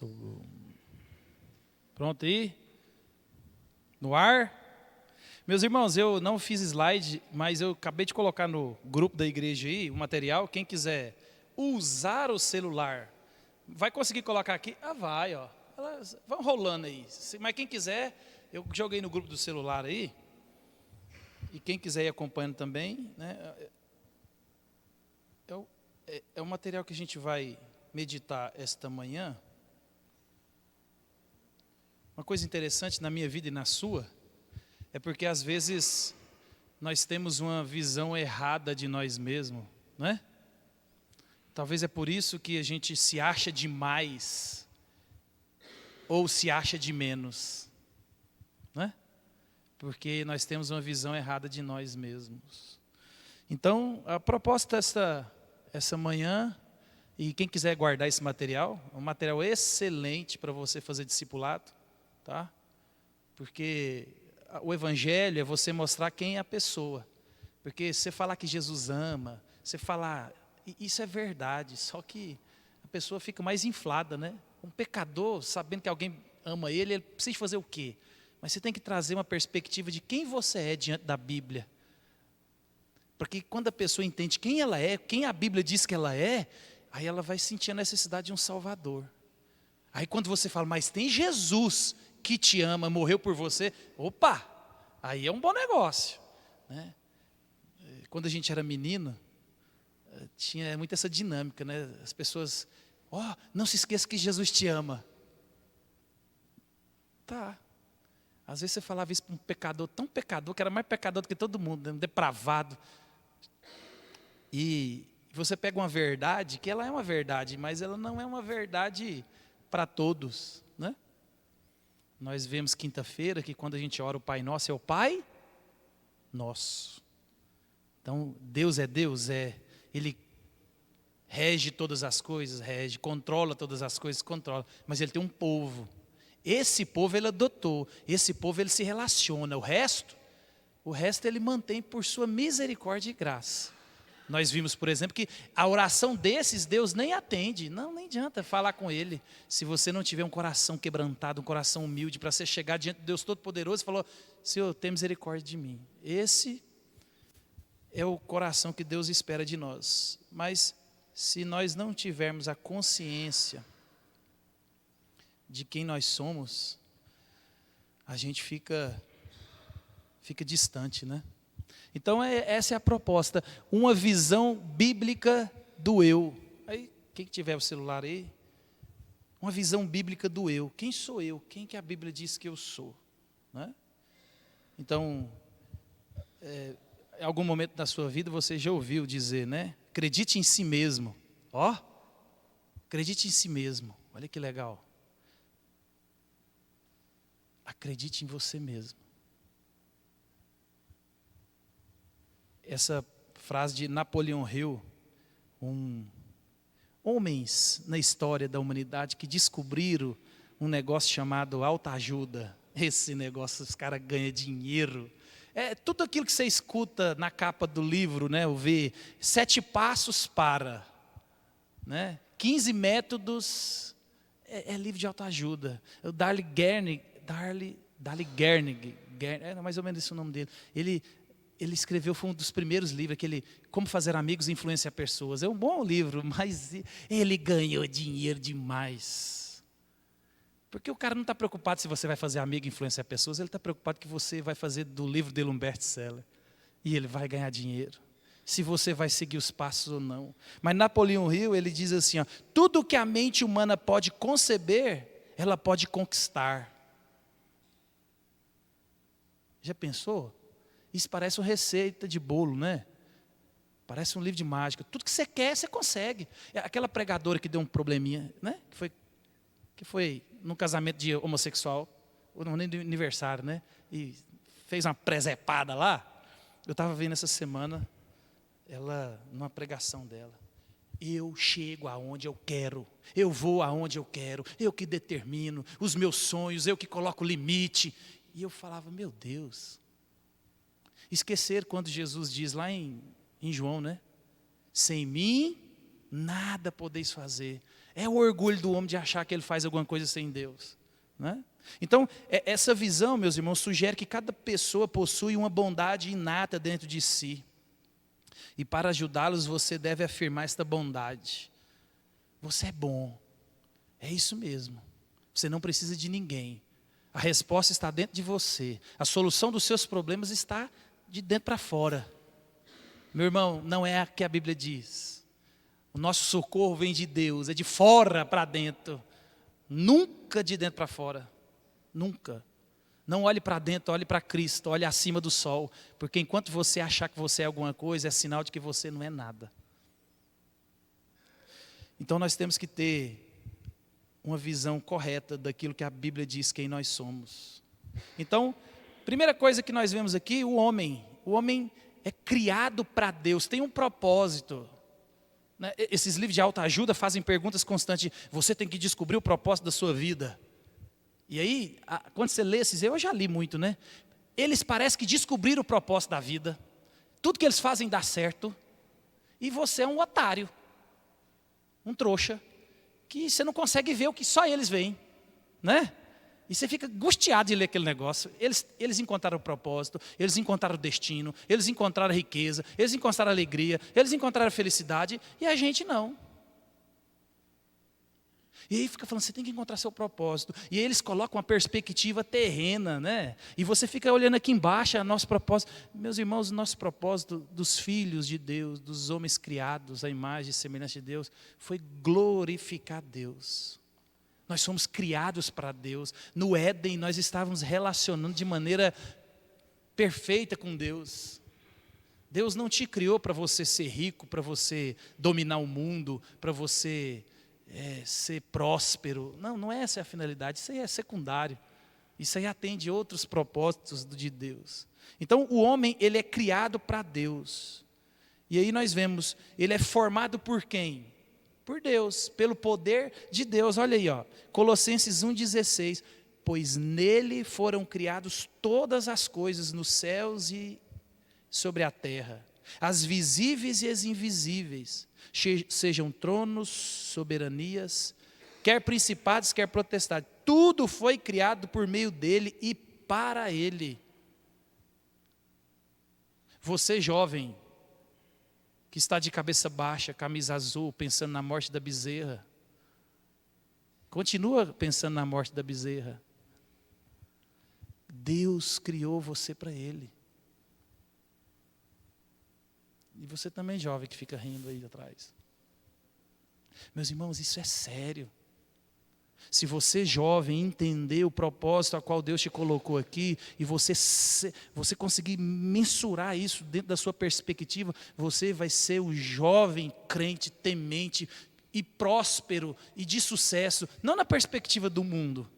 Isso. Pronto aí? No ar? Meus irmãos, eu não fiz slide, mas eu acabei de colocar no grupo da igreja aí o material. Quem quiser usar o celular, vai conseguir colocar aqui? Ah, vai, ó. Elas vão rolando aí. Mas quem quiser, eu joguei no grupo do celular aí. E quem quiser ir acompanhando também, né? É o material que a gente vai meditar esta manhã. Uma coisa interessante na minha vida e na sua, é porque às vezes nós temos uma visão errada de nós mesmos, não é? Talvez é por isso que a gente se acha demais ou se acha de menos, não é? Porque nós temos uma visão errada de nós mesmos. Então, a proposta essa manhã, e quem quiser guardar esse material, é um material excelente para você fazer discipulado, tá? Porque o evangelho é você mostrar quem é a pessoa. Porque você falar que Jesus ama, você falar, isso é verdade, só que a pessoa fica mais inflada, né? Um pecador, sabendo que alguém ama ele precisa fazer o quê? Mas você tem que trazer uma perspectiva de quem você é diante da Bíblia. Porque quando a pessoa entende quem ela é, quem a Bíblia diz que ela é, aí ela vai sentir a necessidade de um Salvador. Aí quando você fala, mas tem Jesus que te ama, morreu por você, opa, aí é um bom negócio, né? Quando a gente era menino, tinha muito essa dinâmica, né? As pessoas, não se esqueça que Jesus te ama. Tá. Às vezes você falava isso para um pecador, tão pecador, que era mais pecador do que todo mundo, né? Depravado. E você pega uma verdade, que ela é uma verdade, mas ela não é uma verdade para todos, né? Nós vemos quinta-feira que quando a gente ora o Pai Nosso, é o Pai Nosso. Então, Deus, Ele rege todas as coisas, controla todas as coisas, controla. Mas Ele tem um povo. Esse povo Ele adotou, esse povo Ele se relaciona. O resto Ele mantém por sua misericórdia e graça. Nós vimos, por exemplo, que a oração desses Deus nem atende. Não, nem adianta falar com Ele. Se você não tiver um coração quebrantado, um coração humilde, para você chegar diante de Deus Todo-Poderoso e falar, Senhor, tem misericórdia de mim. Esse é o coração que Deus espera de nós. Mas se nós não tivermos a consciência de quem nós somos, a gente fica distante, né? Então essa é a proposta, uma visão bíblica do eu. Aí, quem tiver o celular aí, uma visão bíblica do eu. Quem sou eu? Quem que a Bíblia diz que eu sou? Né? Então, em algum momento da sua vida você já ouviu dizer, né? Acredite em si mesmo. Acredite em si mesmo. Olha que legal. Acredite em você mesmo. Essa frase de Napoleão Hill, homens na história da humanidade que descobriram um negócio chamado autoajuda. Esse negócio, os caras ganham dinheiro. Tudo aquilo que você escuta na capa do livro, né? 7 passos para, né? 15 métodos, é livro de autoajuda. O Dale Carnegie, é mais ou menos esse o nome dele. Ele escreveu, foi um dos primeiros livros, Como Fazer Amigos e Influenciar Pessoas. É um bom livro, mas ele ganhou dinheiro demais. Porque o cara não está preocupado se você vai fazer amigo e influenciar pessoas, ele está preocupado que você vai fazer do livro dele um best-seller. E ele vai ganhar dinheiro. Se você vai seguir os passos ou não. Mas Napoleão Hill, ele diz assim, tudo que a mente humana pode conceber, ela pode conquistar. Já pensou? Isso parece uma receita de bolo, né? Parece um livro de mágica. Tudo que você quer, você consegue. Aquela pregadora que deu um probleminha, né? Que foi num casamento de homossexual, ou não, nem de aniversário, né? E fez uma presepada lá. Eu estava vendo essa semana, ela, numa pregação dela. Eu chego aonde eu quero, eu vou aonde eu quero, eu que determino os meus sonhos, eu que coloco limite. E eu falava, meu Deus. Esquecer quando Jesus diz lá em João, né? Sem mim, nada podeis fazer. É o orgulho do homem de achar que ele faz alguma coisa sem Deus, né? Então, essa visão, meus irmãos, sugere que cada pessoa possui uma bondade inata dentro de si. E para ajudá-los, você deve afirmar esta bondade. Você é bom. É isso mesmo. Você não precisa de ninguém. A resposta está dentro de você. A solução dos seus problemas está de dentro para fora. Meu irmão, não é o que a Bíblia diz. O nosso socorro vem de Deus, é de fora para dentro. Nunca de dentro para fora. Nunca. Não olhe para dentro, olhe para Cristo, olhe acima do sol. Porque enquanto você achar que você é alguma coisa, é sinal de que você não é nada. Então nós temos que ter uma visão correta daquilo que a Bíblia diz quem nós somos. Então, primeira coisa que nós vemos aqui, o homem. O homem é criado para Deus, tem um propósito. Esses livros de autoajuda fazem perguntas constantes. Você tem que descobrir o propósito da sua vida. E aí, quando você lê esses, eu já li muito, né? Eles parecem que descobriram o propósito da vida. Tudo que eles fazem dá certo. E você é um otário. Um trouxa. Que você não consegue ver o que só eles veem. Né? E você fica angustiado de ler aquele negócio. Eles encontraram o propósito, eles encontraram o destino, eles encontraram a riqueza, eles encontraram a alegria, eles encontraram a felicidade, e a gente não. E aí fica falando, você tem que encontrar seu propósito. E aí eles colocam uma perspectiva terrena, né? E você fica olhando aqui embaixo, o nosso propósito. Meus irmãos, o nosso propósito dos filhos de Deus, dos homens criados à imagem e semelhança de Deus, foi glorificar Deus. Nós fomos criados para Deus. No Éden, nós estávamos relacionando de maneira perfeita com Deus. Deus não te criou para você ser rico, para você dominar o mundo, para você ser próspero. Não, não é essa a finalidade, isso aí é secundário. Isso aí atende outros propósitos de Deus. Então, o homem, ele é criado para Deus. E aí nós vemos, ele é formado por quem? Por Deus, pelo poder de Deus. Olha aí, ó, Colossenses 1,16. Pois nele foram criados todas as coisas nos céus e sobre a terra, as visíveis e as invisíveis, sejam tronos, soberanias, quer principados, quer potestades. Tudo foi criado por meio dele e para ele. Você jovem, que está de cabeça baixa, camisa azul, pensando na morte da bezerra. Continua pensando na morte da bezerra. Deus criou você para Ele. E você também, jovem, que fica rindo aí atrás. Meus irmãos, isso é sério. Se você, jovem, entender o propósito a qual Deus te colocou aqui, e você conseguir mensurar isso dentro da sua perspectiva, você vai ser o jovem crente, temente e próspero e de sucesso, não na perspectiva do mundo,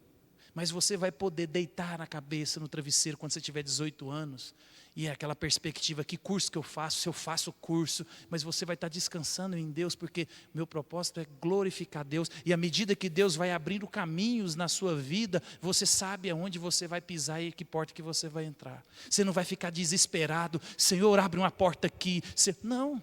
mas você vai poder deitar na cabeça no travesseiro quando você tiver 18 anos, e é aquela perspectiva, que curso que eu faço, se eu faço curso, mas você vai estar descansando em Deus, porque meu propósito é glorificar Deus, e à medida que Deus vai abrindo caminhos na sua vida, você sabe aonde você vai pisar e que porta que você vai entrar. Você não vai ficar desesperado, Senhor, abre uma porta aqui. Não,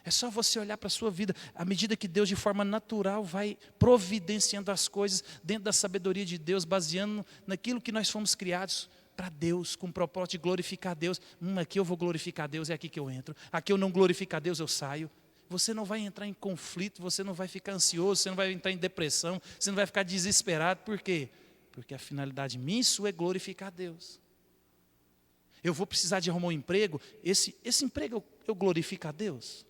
é só você olhar para a sua vida, à medida que Deus de forma natural vai providenciando as coisas, dentro da sabedoria de Deus, baseando naquilo que nós fomos criados, para Deus, com o propósito de glorificar Deus. Aqui eu vou glorificar Deus, é aqui que eu entro. Aqui eu não glorificar Deus, eu saio. Você não vai entrar em conflito, você não vai ficar ansioso, você não vai entrar em depressão, você não vai ficar desesperado. Por quê? Porque a finalidade minha e sua é glorificar Deus. Eu vou precisar de arrumar um emprego, esse emprego eu glorifico a Deus?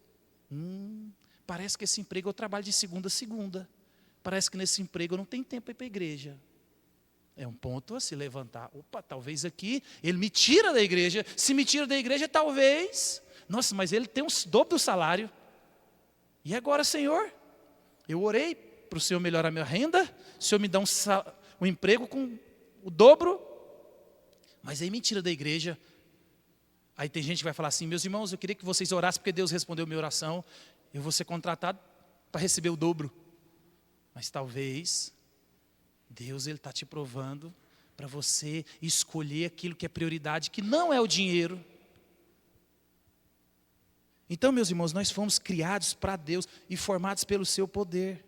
Parece que esse emprego eu trabalho de segunda a segunda. Parece que nesse emprego eu não tenho tempo para ir para a igreja. É um ponto a se levantar. Opa, talvez aqui ele me tira da igreja. Se me tira da igreja, talvez. Nossa, mas ele tem um dobro do salário. E agora, Senhor? Eu orei para o Senhor melhorar a minha renda. O Senhor me dá um emprego com o dobro. Mas aí me tira da igreja. Aí tem gente que vai falar assim, meus irmãos, eu queria que vocês orassem porque Deus respondeu minha oração. Eu vou ser contratado para receber o dobro. Mas talvez Deus está te provando para você escolher aquilo que é prioridade, que não é o dinheiro. Então, meus irmãos, nós fomos criados para Deus e formados pelo seu poder.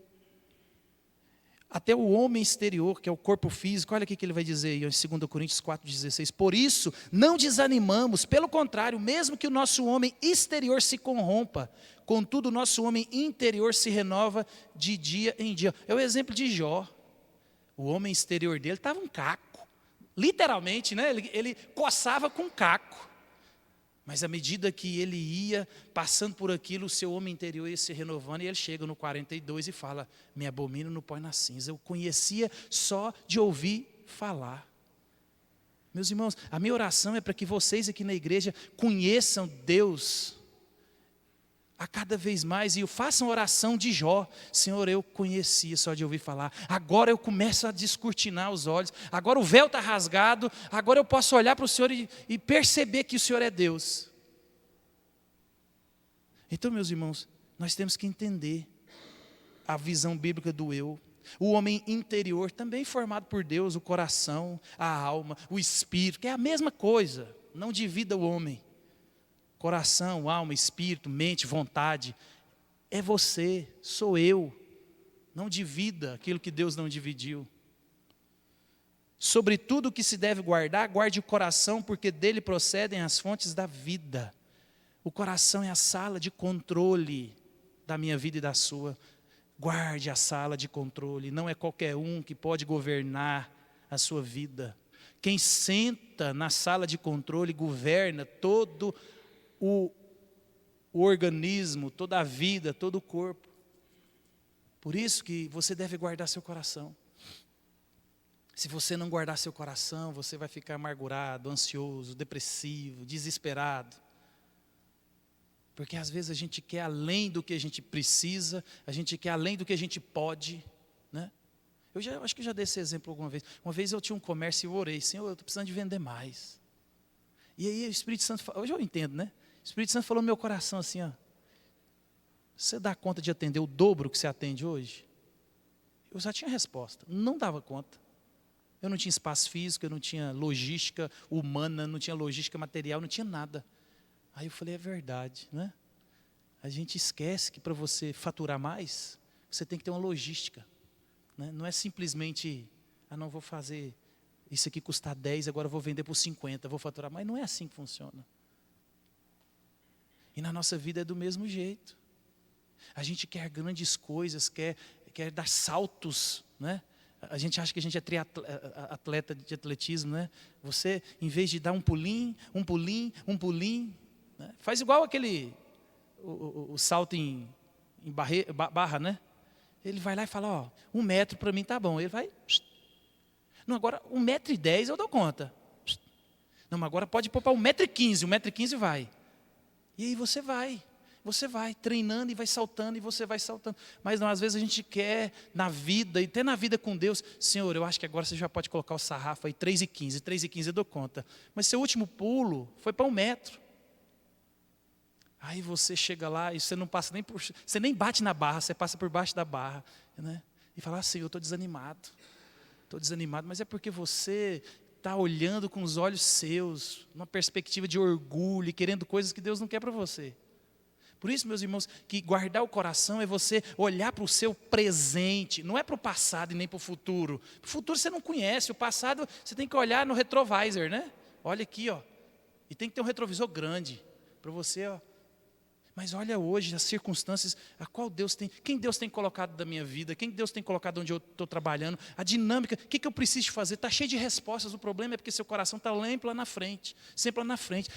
até o homem exterior, que é o corpo físico. Olha o que ele vai dizer em 2 Coríntios 4,16. Por isso, não desanimamos, pelo contrário, mesmo que o nosso homem exterior se corrompa, contudo o nosso homem interior se renova de dia em dia. É o exemplo de Jó. O homem exterior dele estava um caco. Literalmente, né? Ele coçava com caco. Mas à medida que ele ia passando por aquilo, o seu homem interior ia se renovando, e ele chega no 42 e fala: me abomino no pó e na cinza. Eu conhecia só de ouvir falar. Meus irmãos, a minha oração é para que vocês aqui na igreja conheçam Deus a cada vez mais, e façam oração de Jó: Senhor, eu conhecia só de ouvir falar, agora eu começo a descortinar os olhos, agora o véu está rasgado, agora eu posso olhar para o Senhor e perceber que o Senhor é Deus. Então, meus irmãos, nós temos que entender a visão bíblica do eu. O homem interior também formado por Deus, o coração, a alma, o espírito, que é a mesma coisa, não divida o homem. Coração, alma, espírito, mente, vontade, é você, sou eu. Não divida aquilo que Deus não dividiu. Sobre tudo que se deve guardar, guarde o coração, porque dele procedem as fontes da vida. O coração é a sala de controle da minha vida e da sua. Guarde a sala de controle, não é qualquer um que pode governar a sua vida. Quem senta na sala de controle governa todo o organismo, toda a vida, todo o corpo. Por isso que você deve guardar seu coração. Se você não guardar seu coração, você vai ficar amargurado, ansioso, depressivo, desesperado. Porque às vezes a gente quer além do que a gente precisa, a gente quer além do que a gente pode, né? Eu acho que já dei esse exemplo alguma vez. Uma vez eu tinha um comércio e eu orei: Senhor, eu estou precisando de vender mais. E aí o Espírito Santo, hoje eu entendo, né? O Espírito Santo falou no meu coração assim: ó, você dá conta de atender o dobro que você atende hoje? Eu já tinha resposta, não dava conta. Eu não tinha espaço físico, eu não tinha logística humana, não tinha logística material, não tinha nada. Aí eu falei: é verdade, né? A gente esquece que para você faturar mais, você tem que ter uma logística, né? Não é simplesmente: não vou fazer isso aqui custar 10, agora eu vou vender por 50, vou faturar mais. Não é assim que funciona. E na nossa vida é do mesmo jeito. A gente quer grandes coisas, quer dar saltos, né? A gente acha que a gente é atleta de atletismo, né? Você, em vez de dar um pulinho, né? Faz igual aquele, o salto em barra, né? Ele vai lá e fala: ó, 1 metro para mim tá bom. Ele vai, não, agora 1,10 m eu dou conta. Não, mas agora pode pôr para 1,15 m, 1,15 m vai. E aí você vai treinando e vai saltando, e você vai saltando. Mas não, às vezes a gente quer na vida, e até na vida com Deus: Senhor, eu acho que agora você já pode colocar o sarrafo aí 3,15 eu dou conta. Mas seu último pulo foi para 1 metro. Aí você chega lá e você não passa nem por, você nem bate na barra, você passa por baixo da barra, né? E fala: Senhor, eu estou desanimado, mas é porque você está olhando com os olhos seus, numa perspectiva de orgulho, e querendo coisas que Deus não quer para você. Por isso, meus irmãos, que guardar o coração é você olhar para o seu presente, não é para o passado e nem para o futuro. O futuro você não conhece, o passado você tem que olhar no retrovisor, né? Olha aqui, ó, e tem que ter um retrovisor grande para você, ó. Mas olha hoje as circunstâncias, quem Deus tem colocado da minha vida, quem Deus tem colocado onde eu estou trabalhando, a dinâmica, o que eu preciso fazer, está cheio de respostas. O problema é porque seu coração está sempre lá na frente,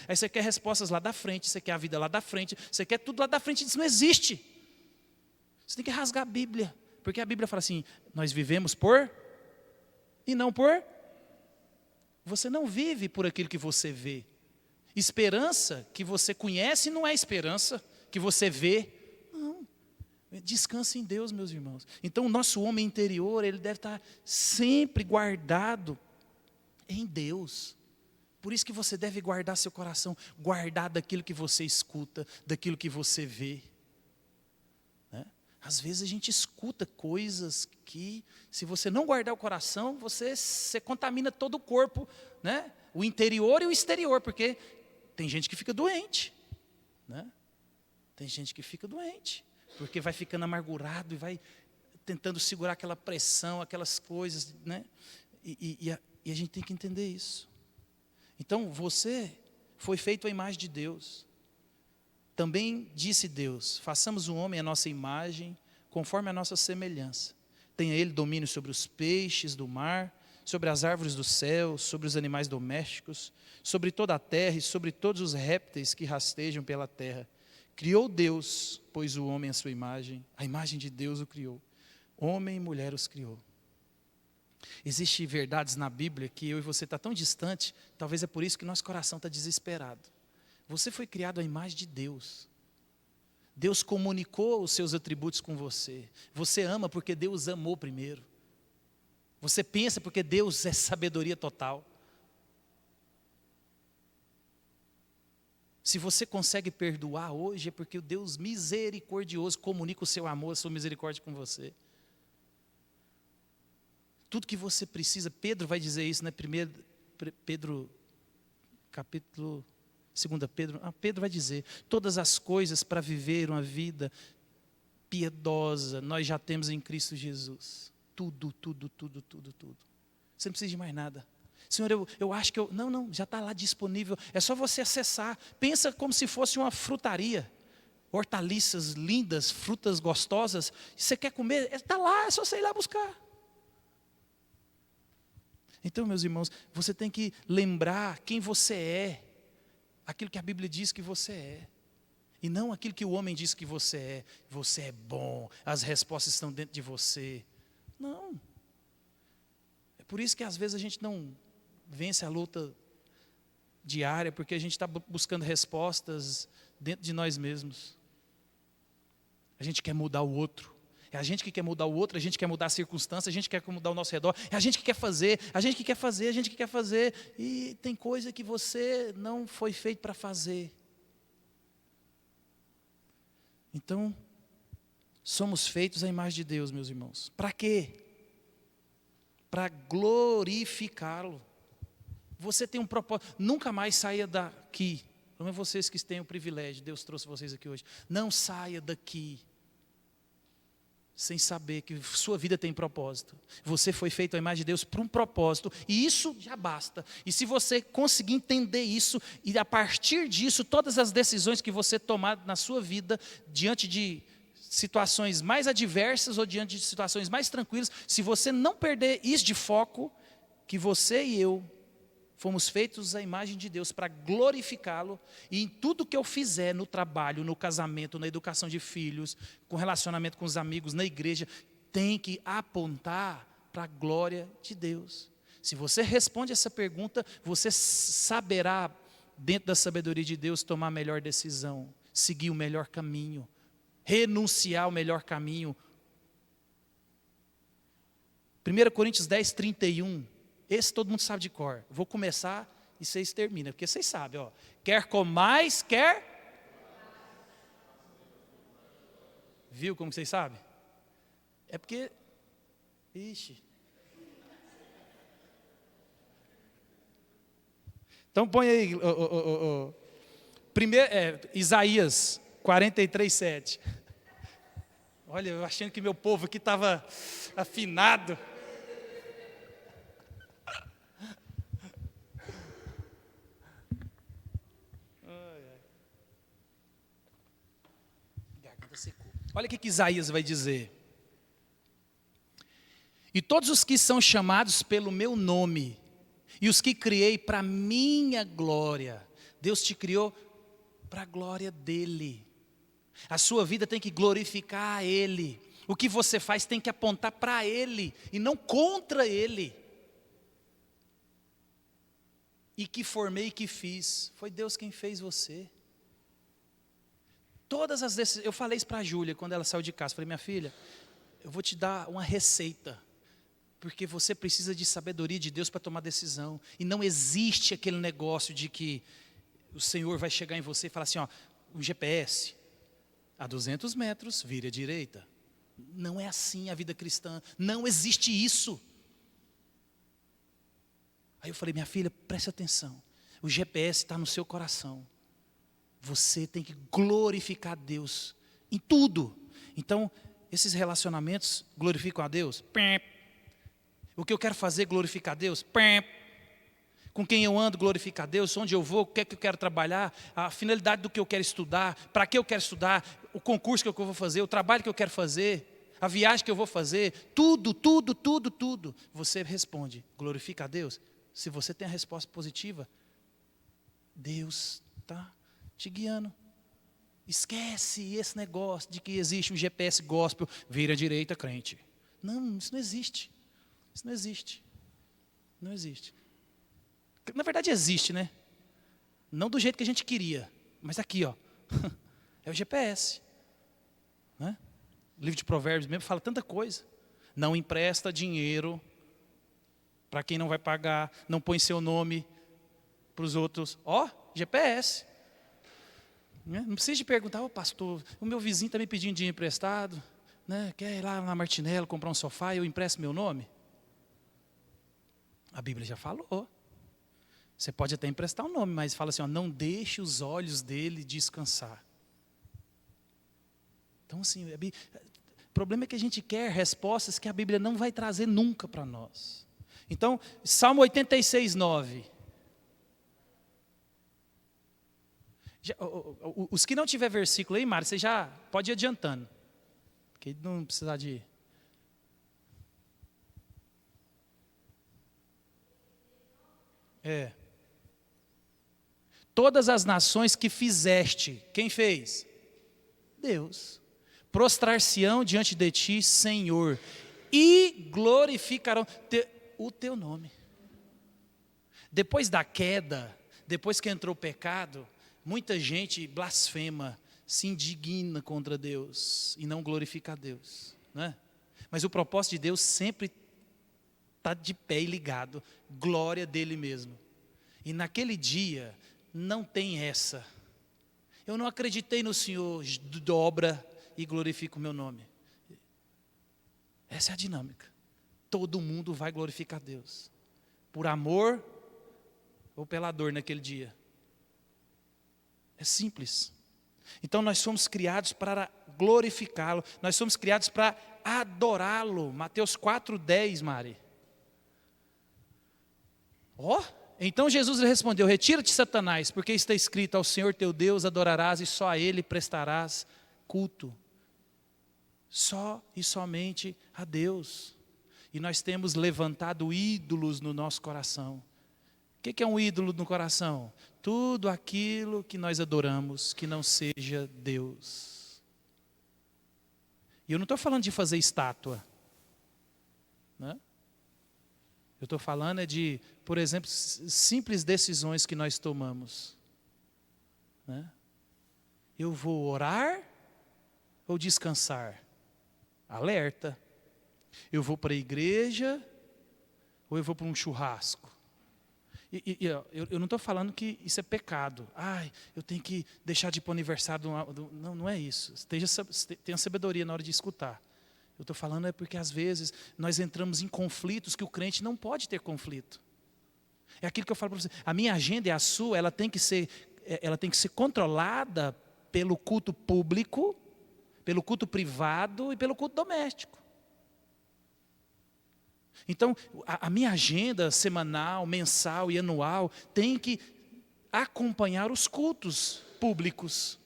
aí você quer respostas lá da frente, você quer a vida lá da frente, você quer tudo lá da frente, isso não existe. Você tem que rasgar a Bíblia, porque a Bíblia fala assim: nós vivemos por, e não por, você não vive por aquilo que você vê. Esperança que você conhece não é esperança que você vê. Não. Descanse em Deus, meus irmãos. Então o nosso homem interior, ele deve estar sempre guardado em Deus. Por isso que você deve guardar seu coração, guardar daquilo que você escuta, daquilo que você vê, né? Às vezes a gente escuta coisas que, se você não guardar o coração, você contamina todo o corpo, né? O interior e o exterior, porque tem gente que fica doente, né? Tem gente que fica doente, porque vai ficando amargurado e vai tentando segurar aquela pressão, aquelas coisas, né? E a gente tem que entender isso. Então, você foi feito à imagem de Deus. Também disse Deus: façamos o homem à nossa imagem, conforme a nossa semelhança. Tenha ele domínio sobre os peixes do mar, sobre as árvores do céu, sobre os animais domésticos, sobre toda a terra e sobre todos os répteis que rastejam pela terra. Criou Deus, pois o homem à sua imagem, a imagem de Deus o criou. Homem e mulher os criou. Existem verdades na Bíblia que eu e você está tão distante, talvez é por isso que nosso coração está desesperado. Você foi criado à imagem de Deus. Deus comunicou os seus atributos com você. Você ama porque Deus amou primeiro. Você pensa porque Deus é sabedoria total. Se você consegue perdoar hoje, é porque o Deus misericordioso comunica o seu amor, a sua misericórdia com você. Tudo que você precisa, Pedro vai dizer isso, né? Pedro, capítulo 2 Pedro, Pedro vai dizer, todas as coisas para viver uma vida piedosa, nós já temos em Cristo Jesus. Tudo. Você não precisa de mais nada. Senhor, eu acho que não, já está lá disponível. É só você acessar. Pensa como se fosse uma frutaria. Hortaliças lindas, frutas gostosas. Você quer comer? Está lá, é só você ir lá buscar. Então, meus irmãos, você tem que lembrar quem você é. Aquilo que a Bíblia diz que você é. E não aquilo que o homem diz que você é. Você é bom, as respostas estão dentro de você. Não. É por isso que às vezes a gente não vence a luta diária, porque a gente está buscando respostas dentro de nós mesmos. A gente quer mudar o outro. É a gente que quer mudar o outro, a gente quer mudar a circunstância, a gente quer mudar o nosso redor. É a gente que quer fazer, a gente que quer fazer. E tem coisa que você não foi feito para fazer. Então, somos feitos à imagem de Deus, meus irmãos. Para quê? Para glorificá-lo. Você tem um propósito. Nunca mais saia daqui. Pelo menos vocês que têm o privilégio, Deus trouxe vocês aqui hoje. Não saia daqui sem saber que sua vida tem propósito. Você foi feito à imagem de Deus para um propósito, e isso já basta. E se você conseguir entender isso, e a partir disso, todas as decisões que você tomar na sua vida, diante de situações mais adversas ou diante de situações mais tranquilas, se você não perder isso de foco, que você e eu fomos feitos à imagem de Deus para glorificá-lo, e em tudo que eu fizer, no trabalho, no casamento, na educação de filhos, com relacionamento com os amigos, na igreja, tem que apontar para a glória de Deus. Se você responde essa pergunta, você saberá, dentro da sabedoria de Deus, tomar a melhor decisão, seguir o melhor caminho, renunciar ao melhor caminho. 1 Coríntios 10, 31. Esse todo mundo sabe de cor. Vou começar e vocês terminam, porque vocês sabem, ó. Quer comais, quer. Viu como vocês sabem? É porque. Ixi. Então põe aí. Primeiro, Isaías 43, 7. Olha, eu achando que meu povo aqui estava afinado. Olha o que Isaías vai dizer. E todos os que são chamados pelo meu nome, e os que criei para minha glória. Deus te criou para a glória dEle. A sua vida tem que glorificar a Ele. O que você faz tem que apontar para Ele, e não contra Ele. E que formei e que fiz, foi Deus quem fez você. Todas as decisões, eu falei isso para a Júlia quando ela saiu de casa, falei, minha filha, eu vou te dar uma receita, porque você precisa de sabedoria de Deus para tomar decisão, e não existe aquele negócio de que o Senhor vai chegar em você e falar assim, ó, um GPS, a 200 metros, vire à direita. Não é assim a vida cristã, não existe isso. Aí eu falei, minha filha, preste atenção, o GPS está no seu coração. Você tem que glorificar Deus em tudo. Então, Esses relacionamentos glorificam a Deus? O que eu quero fazer glorifica a Deus? Com quem eu ando glorifica a Deus? Onde eu vou? O que é que eu quero trabalhar? A finalidade do que eu quero estudar? Para que eu quero estudar? O concurso que eu vou fazer? O trabalho que eu quero fazer? A viagem que eu vou fazer? Tudo. Você responde, glorifica a Deus? Se você tem a resposta positiva, Deus está te guiando. Esquece esse negócio de que existe um GPS gospel, vira à direita, crente. Não, isso não existe. Isso não existe. Não existe. Na verdade existe, né? Não do jeito que a gente queria, mas aqui, ó. É o GPS. Né? O livro de Provérbios mesmo fala tanta coisa. Não empresta dinheiro para quem não vai pagar, não põe seu nome para os outros. Ó, GPS. Não precisa de perguntar, pastor, o meu vizinho está me pedindo dinheiro emprestado, né? Quer ir lá na Martinello comprar um sofá e eu empresto meu nome? A Bíblia já falou. Você pode até emprestar um nome, mas fala assim, ó, não deixe os olhos dele descansar. Então assim, o problema é que a gente quer respostas que a Bíblia não vai trazer nunca para nós. Então, Salmo 86, 9. Os que não tiver versículo aí, Mário, você já pode ir adiantando. Porque não precisa de... Todas as nações que fizeste, quem fez? Deus. Prostrar-se-ão diante de ti, Senhor, e glorificarão o teu nome. Depois da queda, depois que entrou o pecado, muita gente blasfema, se indigna contra Deus e não glorifica a Deus, né? Mas o propósito de Deus sempre está de pé e ligado, glória dele mesmo. E naquele dia não tem essa. Eu não acreditei no Senhor, dobra e glorifica o meu nome. Essa é a dinâmica. Todo mundo vai glorificar a Deus, por amor ou pela dor naquele dia. É simples. Então nós somos criados para glorificá-lo. Nós somos criados para adorá-lo. Mateus 4:10, Mari. Então Jesus lhe respondeu, retira-te, Satanás, porque está escrito, ao Senhor teu Deus adorarás e só a Ele prestarás culto. Só e somente a Deus. E nós temos levantado ídolos no nosso coração. O que é um ídolo no coração? Tudo aquilo que nós adoramos, que não seja Deus. E eu não estou falando de fazer estátua, né? Eu estou falando de, por exemplo, simples decisões que nós tomamos, né? Eu vou orar ou descansar? Alerta. Eu vou para a igreja ou eu vou para um churrasco? Eu não estou falando que isso é pecado. Eu tenho que deixar de ir para o aniversário. Não é isso. Tenha sabedoria na hora de escutar. Eu estou falando é porque às vezes nós entramos em conflitos que o crente não pode ter conflito. É aquilo que eu falo para você. A minha agenda e a sua, ela tem que ser controlada pelo culto público, pelo culto privado e pelo culto doméstico. Então, a minha agenda semanal, mensal e anual tem que acompanhar os cultos públicos.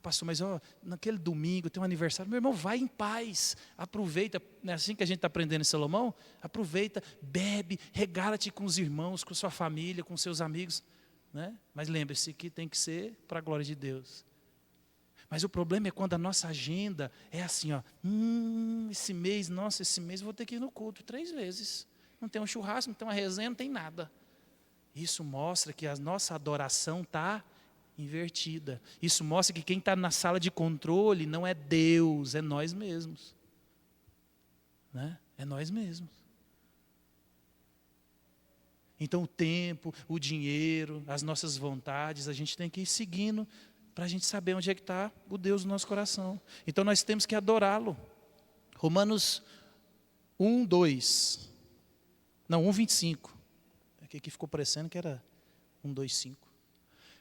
Pastor, mas naquele domingo tem um aniversário. Meu irmão, vai em paz, aproveita, não é assim que a gente está aprendendo em Salomão? Aproveita, bebe, regala-te com os irmãos, com sua família, com seus amigos, né? Mas lembre-se que tem que ser para a glória de Deus. Mas o problema é quando a nossa agenda é assim, esse mês eu vou ter que ir no culto 3 vezes. Não tem um churrasco, não tem uma resenha, não tem nada. Isso mostra que a nossa adoração está invertida. Isso mostra que quem está na sala de controle não é Deus, é nós mesmos. Né? É nós mesmos. Então o tempo, o dinheiro, as nossas vontades, a gente tem que ir seguindo para a gente saber onde é que está o Deus do nosso coração. Então nós temos que adorá-lo. Romanos 1:25. Aqui ficou parecendo que era 1:25.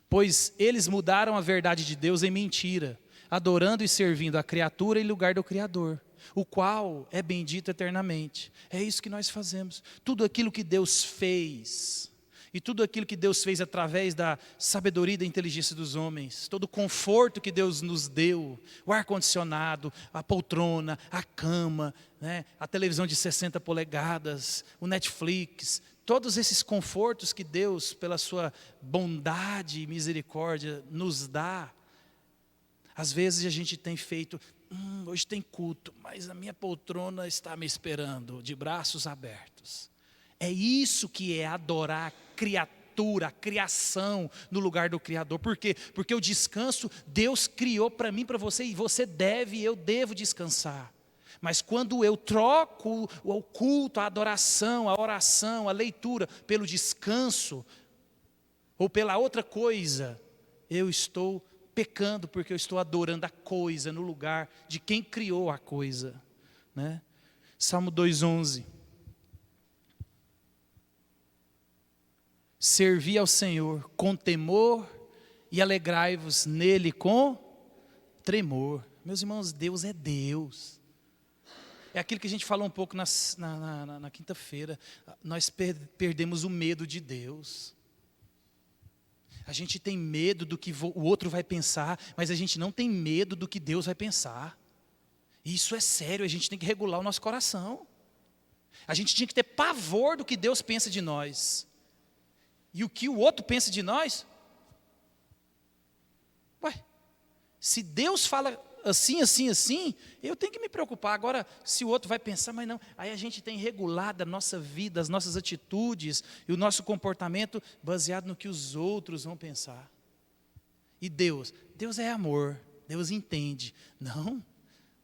Pois eles mudaram a verdade de Deus em mentira, adorando e servindo a criatura em lugar do Criador, o qual é bendito eternamente. É isso que nós fazemos. Tudo aquilo que Deus fez, e tudo aquilo que Deus fez através da sabedoria e da inteligência dos homens, todo o conforto que Deus nos deu, o ar-condicionado, a poltrona, a cama, né, a televisão de 60 polegadas, o Netflix, todos esses confortos que Deus, pela sua bondade e misericórdia, nos dá. Às vezes a gente tem feito, hoje tem culto, mas a minha poltrona está me esperando, de braços abertos. É isso que é adorar a criatura, a criação no lugar do Criador. Por quê? Porque o descanso Deus criou para mim, para você, e você deve e eu devo descansar. Mas quando eu troco o culto, a adoração, a oração, a leitura pelo descanso, ou pela outra coisa, eu estou pecando, porque eu estou adorando a coisa no lugar de quem criou a coisa, né? Salmo 2:11. Servi ao Senhor com temor e alegrai-vos nele com tremor. Meus irmãos, Deus é Deus. É aquilo que a gente falou um pouco na quinta-feira. Nós perdemos o medo de Deus. A gente tem medo do que o outro vai pensar, mas a gente não tem medo do que Deus vai pensar. E isso é sério, a gente tem que regular o nosso coração. A gente tinha que ter pavor do que Deus pensa de nós. E o que o outro pensa de nós? Ué, se Deus fala assim, assim, assim, eu tenho que me preocupar. Agora, se o outro vai pensar, mas não. Aí a gente tem regulado a nossa vida, as nossas atitudes e o nosso comportamento baseado no que os outros vão pensar. E Deus é amor, Deus entende. Não,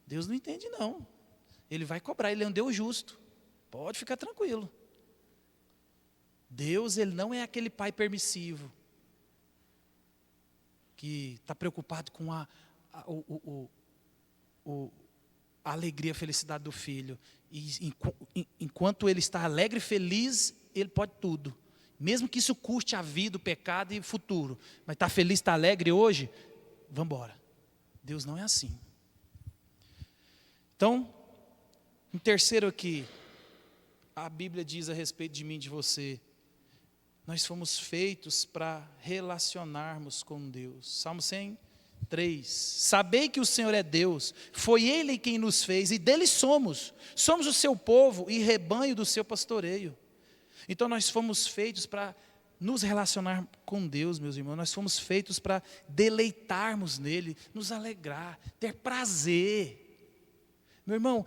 Deus não entende não. Ele vai cobrar, Ele é um Deus justo. Pode ficar tranquilo. Deus, Ele não é aquele pai permissivo, que está preocupado com a alegria, a felicidade do filho. E enquanto ele está alegre e feliz, ele pode tudo. Mesmo que isso custe a vida, o pecado e o futuro. Mas está feliz, está alegre hoje? Vamos embora. Deus não é assim. Então, em terceiro aqui, a Bíblia diz a respeito de mim e de você, nós fomos feitos para relacionarmos com Deus. Salmo 103. Sabei que o Senhor é Deus, foi Ele quem nos fez e dele somos. Somos o seu povo e rebanho do seu pastoreio. Então nós fomos feitos para nos relacionar com Deus, meus irmãos. Nós fomos feitos para deleitarmos nele, nos alegrar, ter prazer. Meu irmão,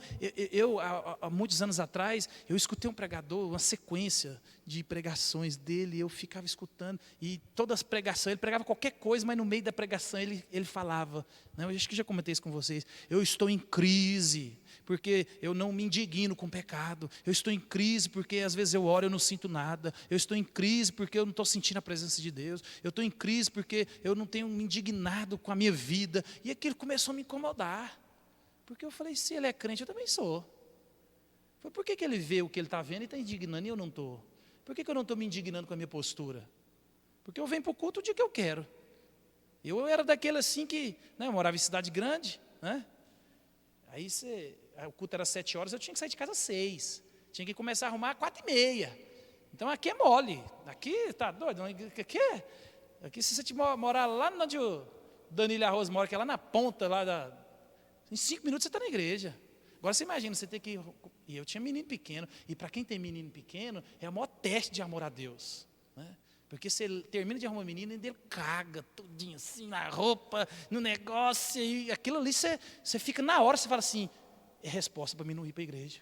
eu há muitos anos atrás, eu escutei um pregador, uma sequência de pregações dele, eu ficava escutando, e todas as pregações, ele pregava qualquer coisa, mas no meio da pregação ele falava, né, eu acho que já comentei isso com vocês, eu estou em crise, porque eu não me indigno com o pecado, eu estou em crise porque às vezes eu oro e eu não sinto nada, eu estou em crise porque eu não estou sentindo a presença de Deus, eu estou em crise porque eu não tenho me indignado com a minha vida, e aquilo começou a me incomodar. Porque eu falei, se ele é crente, eu também sou. Por que ele vê o que ele está vendo e está indignando e eu não estou? Por que eu não estou me indignando com a minha postura? Porque eu venho para o culto o dia que eu quero. Eu era daquele assim que, né, eu morava em cidade grande, né? Aí o culto era 7 horas, eu tinha que sair de casa às 6. Tinha que começar a arrumar às 4h30. Então aqui é mole. Aqui, tá doido? Aqui se você morar lá onde o Danilo Arroz mora, que é lá na ponta, em 5 minutos você está na igreja. Agora você imagina, você tem que... E eu tinha menino pequeno. E para quem tem menino pequeno, é o maior teste de amor a Deus, né? Porque você termina de arrumar um menino e ele caga tudinho assim, na roupa, no negócio. E aquilo ali, você fica na hora, você fala assim, é resposta para mim não ir para a igreja,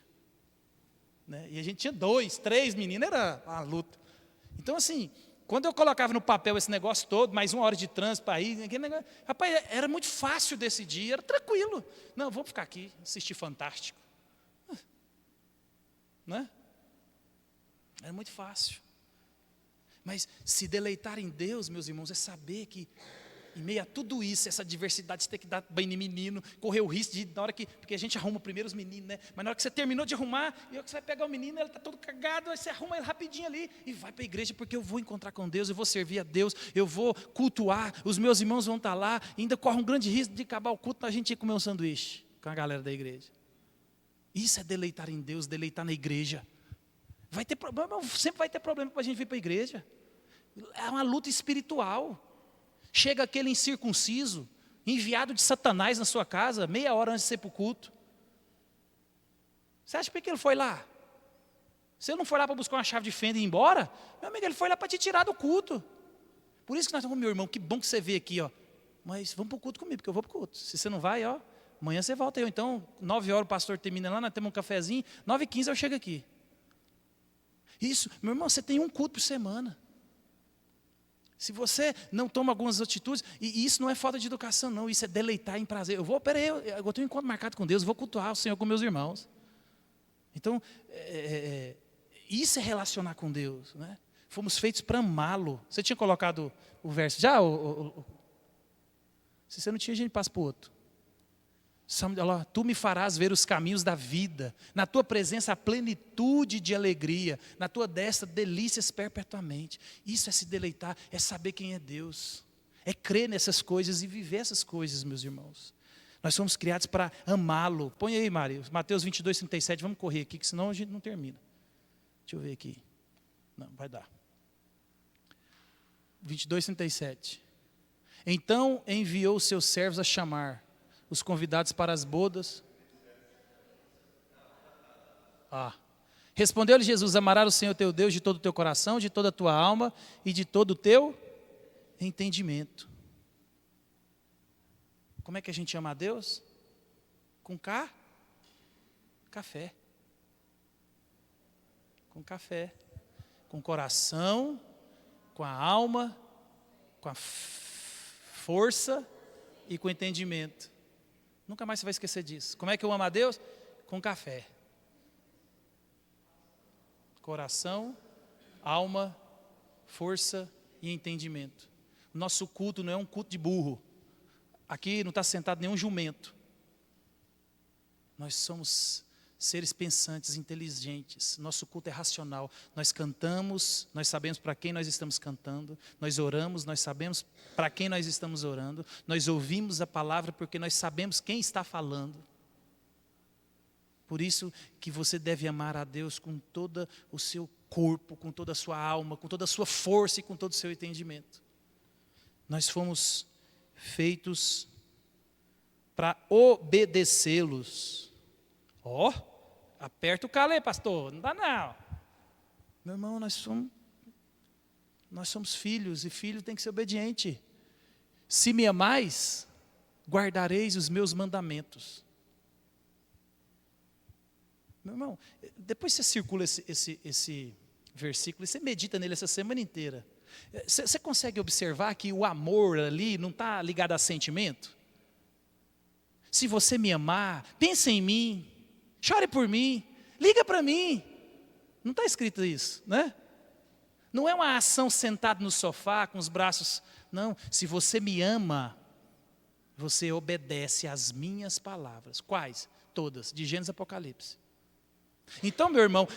né? E a gente tinha 2, 3 meninos, era uma luta. Então assim... Quando eu colocava no papel esse negócio todo, mais 1 hora de trânsito para ir, aquele negócio, rapaz, era muito fácil decidir, era tranquilo. Não, vamos ficar aqui, assistir Fantástico. Né? Era muito fácil. Mas se deleitar em Deus, meus irmãos, é saber que em meio a tudo isso, essa diversidade, você tem que dar banho em menino, correr o risco de, na hora que, porque a gente arruma primeiro os meninos, né? Mas na hora que você terminou de arrumar, e você vai pegar o menino, ele está todo cagado, aí você arruma ele rapidinho ali, e vai para a igreja, porque eu vou encontrar com Deus, eu vou servir a Deus, eu vou cultuar, os meus irmãos vão estar lá, e ainda corre um grande risco de acabar o culto, a gente ir comer um sanduíche com a galera da igreja. Isso é deleitar em Deus, deleitar na igreja. Vai ter problema, sempre vai ter problema para a gente vir para a igreja. É uma luta espiritual. Chega aquele incircunciso, enviado de Satanás na sua casa, meia hora antes de ser para o culto. Você acha por que ele foi lá? Se ele não foi lá para buscar uma chave de fenda e ir embora, meu amigo, ele foi lá para te tirar do culto. Por isso que nós estamos, meu irmão, que bom que você veio aqui, ó. Mas vamos para o culto comigo, porque eu vou para o culto. Se você não vai, ó, amanhã você volta. Então, 9 horas o pastor termina lá, nós temos um cafezinho, 9h15 eu chego aqui. Isso, meu irmão, você tem um culto por semana. Se você não toma algumas atitudes, e isso não é falta de educação, não, isso é deleitar em prazer. Eu tenho um encontro marcado com Deus, eu vou cultuar o Senhor com meus irmãos. Então, isso é relacionar com Deus, né? Fomos feitos para amá-lo. Você tinha colocado o verso já? Se você não tinha, a gente passa para o outro. Tu me farás ver os caminhos da vida, na tua presença a plenitude de alegria, na tua destra delícias perpetuamente. Isso é se deleitar, é saber quem é Deus, é crer nessas coisas e viver essas coisas, meus irmãos. Nós somos criados para amá-lo. Põe aí, Mário, Mateus 22:37, vamos correr aqui, que senão a gente não termina. Deixa eu ver aqui. Não, vai dar. 22:37. Então enviou os seus servos a chamar os convidados para as bodas. Respondeu-lhe Jesus: amarás o Senhor teu Deus de todo o teu coração, de toda a tua alma e de todo o teu entendimento. Como é que a gente ama a Deus? Com café. Com café. Com o coração, com a alma, com a força e com o entendimento. Nunca mais você vai esquecer disso. Como é que eu amo a Deus? Com café. Coração, alma, força e entendimento. O nosso culto não é um culto de burro. Aqui não está sentado nenhum jumento. Nós somos seres pensantes, inteligentes. Nosso culto é racional. Nós cantamos, nós sabemos para quem nós estamos cantando. Nós oramos, nós sabemos para quem nós estamos orando. Nós ouvimos a palavra porque nós sabemos quem está falando. Por isso que você deve amar a Deus com todo o seu corpo, com toda a sua alma, com toda a sua força e com todo o seu entendimento. Nós fomos feitos para obedecê-los. Aperta o calê, pastor, não dá não. Meu irmão, nós somos filhos, e filho tem que ser obediente. Se me amais, guardareis os meus mandamentos. Meu irmão, depois você circula esse versículo, e você medita nele essa semana inteira. Você consegue observar que o amor ali não está ligado a sentimento? Se você me amar, pense em mim, chore por mim, liga para mim. Não está escrito isso, né? Não é uma ação sentado no sofá com os braços. Não, se você me ama, você obedece às minhas palavras. Quais? Todas, de Gênesis a Apocalipse. Então, meu irmão,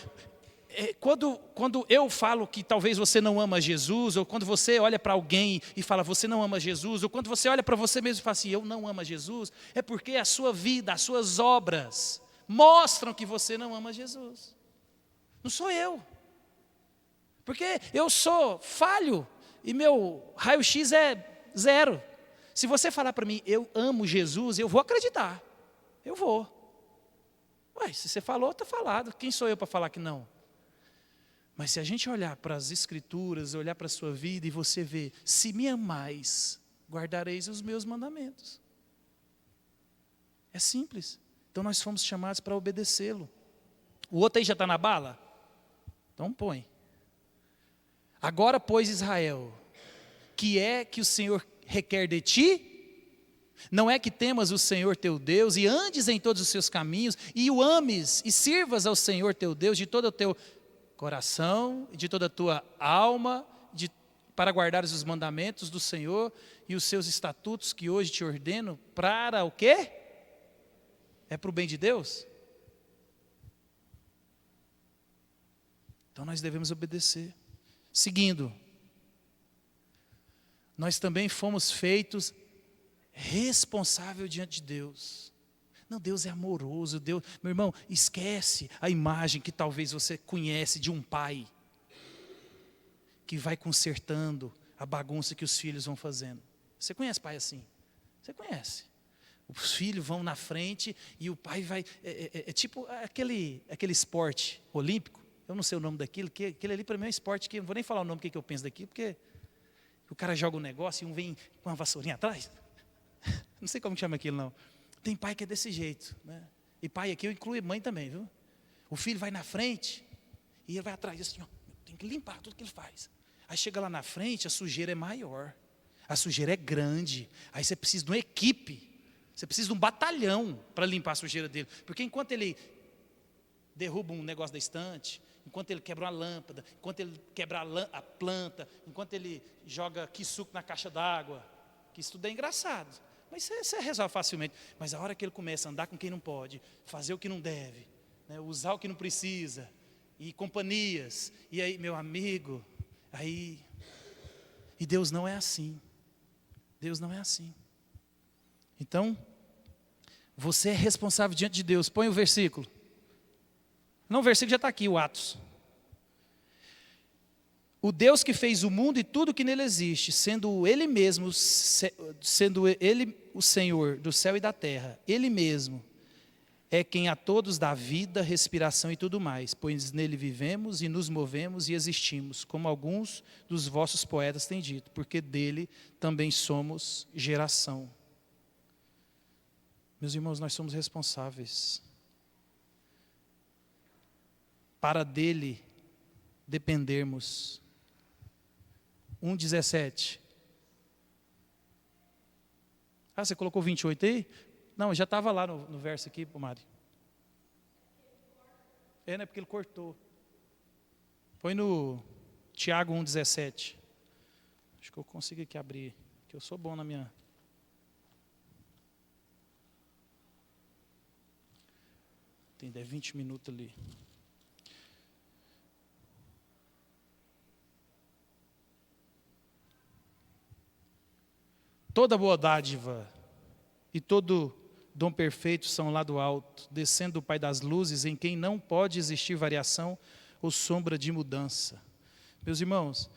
quando eu falo que talvez você não ama Jesus, ou quando você olha para alguém e fala, você não ama Jesus, ou quando você olha para você mesmo e fala assim, eu não amo Jesus, é porque a sua vida, as suas obras mostram que você não ama Jesus. Não sou eu. Porque eu sou falho e meu raio-x é 0. Se você falar para mim, eu amo Jesus, eu vou acreditar. Eu vou. Ué, se você falou, está falado. Quem sou eu para falar que não? Mas se a gente olhar para as Escrituras, olhar para a sua vida e você ver, se me amais, guardareis os meus mandamentos. É simples. Então nós fomos chamados para obedecê-lo. O outro aí já está na bala? Então põe. Agora, pois, Israel, que é que o Senhor requer de ti? Não é que temas o Senhor teu Deus e andes em todos os seus caminhos e o ames e sirvas ao Senhor teu Deus de todo o teu coração, de toda a tua alma para guardares os mandamentos do Senhor e os seus estatutos que hoje te ordeno, para o quê? É para o bem de Deus? Então nós devemos obedecer. Seguindo, nós também fomos feitos responsáveis diante de Deus. Não, Deus é amoroso, Deus, meu irmão, esquece a imagem que talvez você conhece de um pai que vai consertando a bagunça que os filhos vão fazendo. Você conhece pai assim? Você conhece. Os filhos vão na frente e o pai vai, é tipo aquele esporte olímpico, eu não sei o nome daquilo, que aquele ali para mim é um esporte que eu não vou nem falar o nome que eu penso daqui, porque o cara joga um negócio e um vem com uma vassourinha atrás. Não sei como chama aquilo não. Tem pai que é desse jeito, né? E pai aqui eu incluo mãe também, viu? O filho vai na frente e ele vai atrás, assim, ó, tem que limpar tudo que ele faz. Aí chega lá na frente, a sujeira é maior, a sujeira é grande, aí você precisa de uma equipe, você precisa de um batalhão para limpar a sujeira dele, porque enquanto ele derruba um negócio da estante, enquanto ele quebra uma lâmpada, enquanto ele quebra a planta, enquanto ele joga suco na caixa d'água, que isso tudo é engraçado, mas você resolve facilmente. Mas a hora que ele começa a andar com quem não pode, fazer o que não deve, né, usar o que não precisa, e companhias, e aí, meu amigo, aí, e Deus não é assim. Deus não é assim. Então, você é responsável diante de Deus. Põe o versículo. Não, o versículo já está aqui, o Atos. O Deus que fez o mundo e tudo que nele existe, sendo Ele mesmo, sendo Ele o Senhor do céu e da terra, Ele mesmo é quem a todos dá vida, respiração e tudo mais, pois nele vivemos e nos movemos e existimos, como alguns dos vossos poetas têm dito, porque dele também somos geração. Meus irmãos, nós somos responsáveis para dele dependermos. 1,17. Ah, você colocou 28 aí? Não, já estava lá no verso aqui, Mari. Não é porque ele cortou. Põe no Tiago 1,17. Acho que eu consigo aqui abrir, que eu sou bom na minha... Tem 20 minutos ali. Toda boa dádiva e todo dom perfeito são lá do alto, descendo do Pai das luzes, em quem não pode existir variação ou sombra de mudança. Meus irmãos,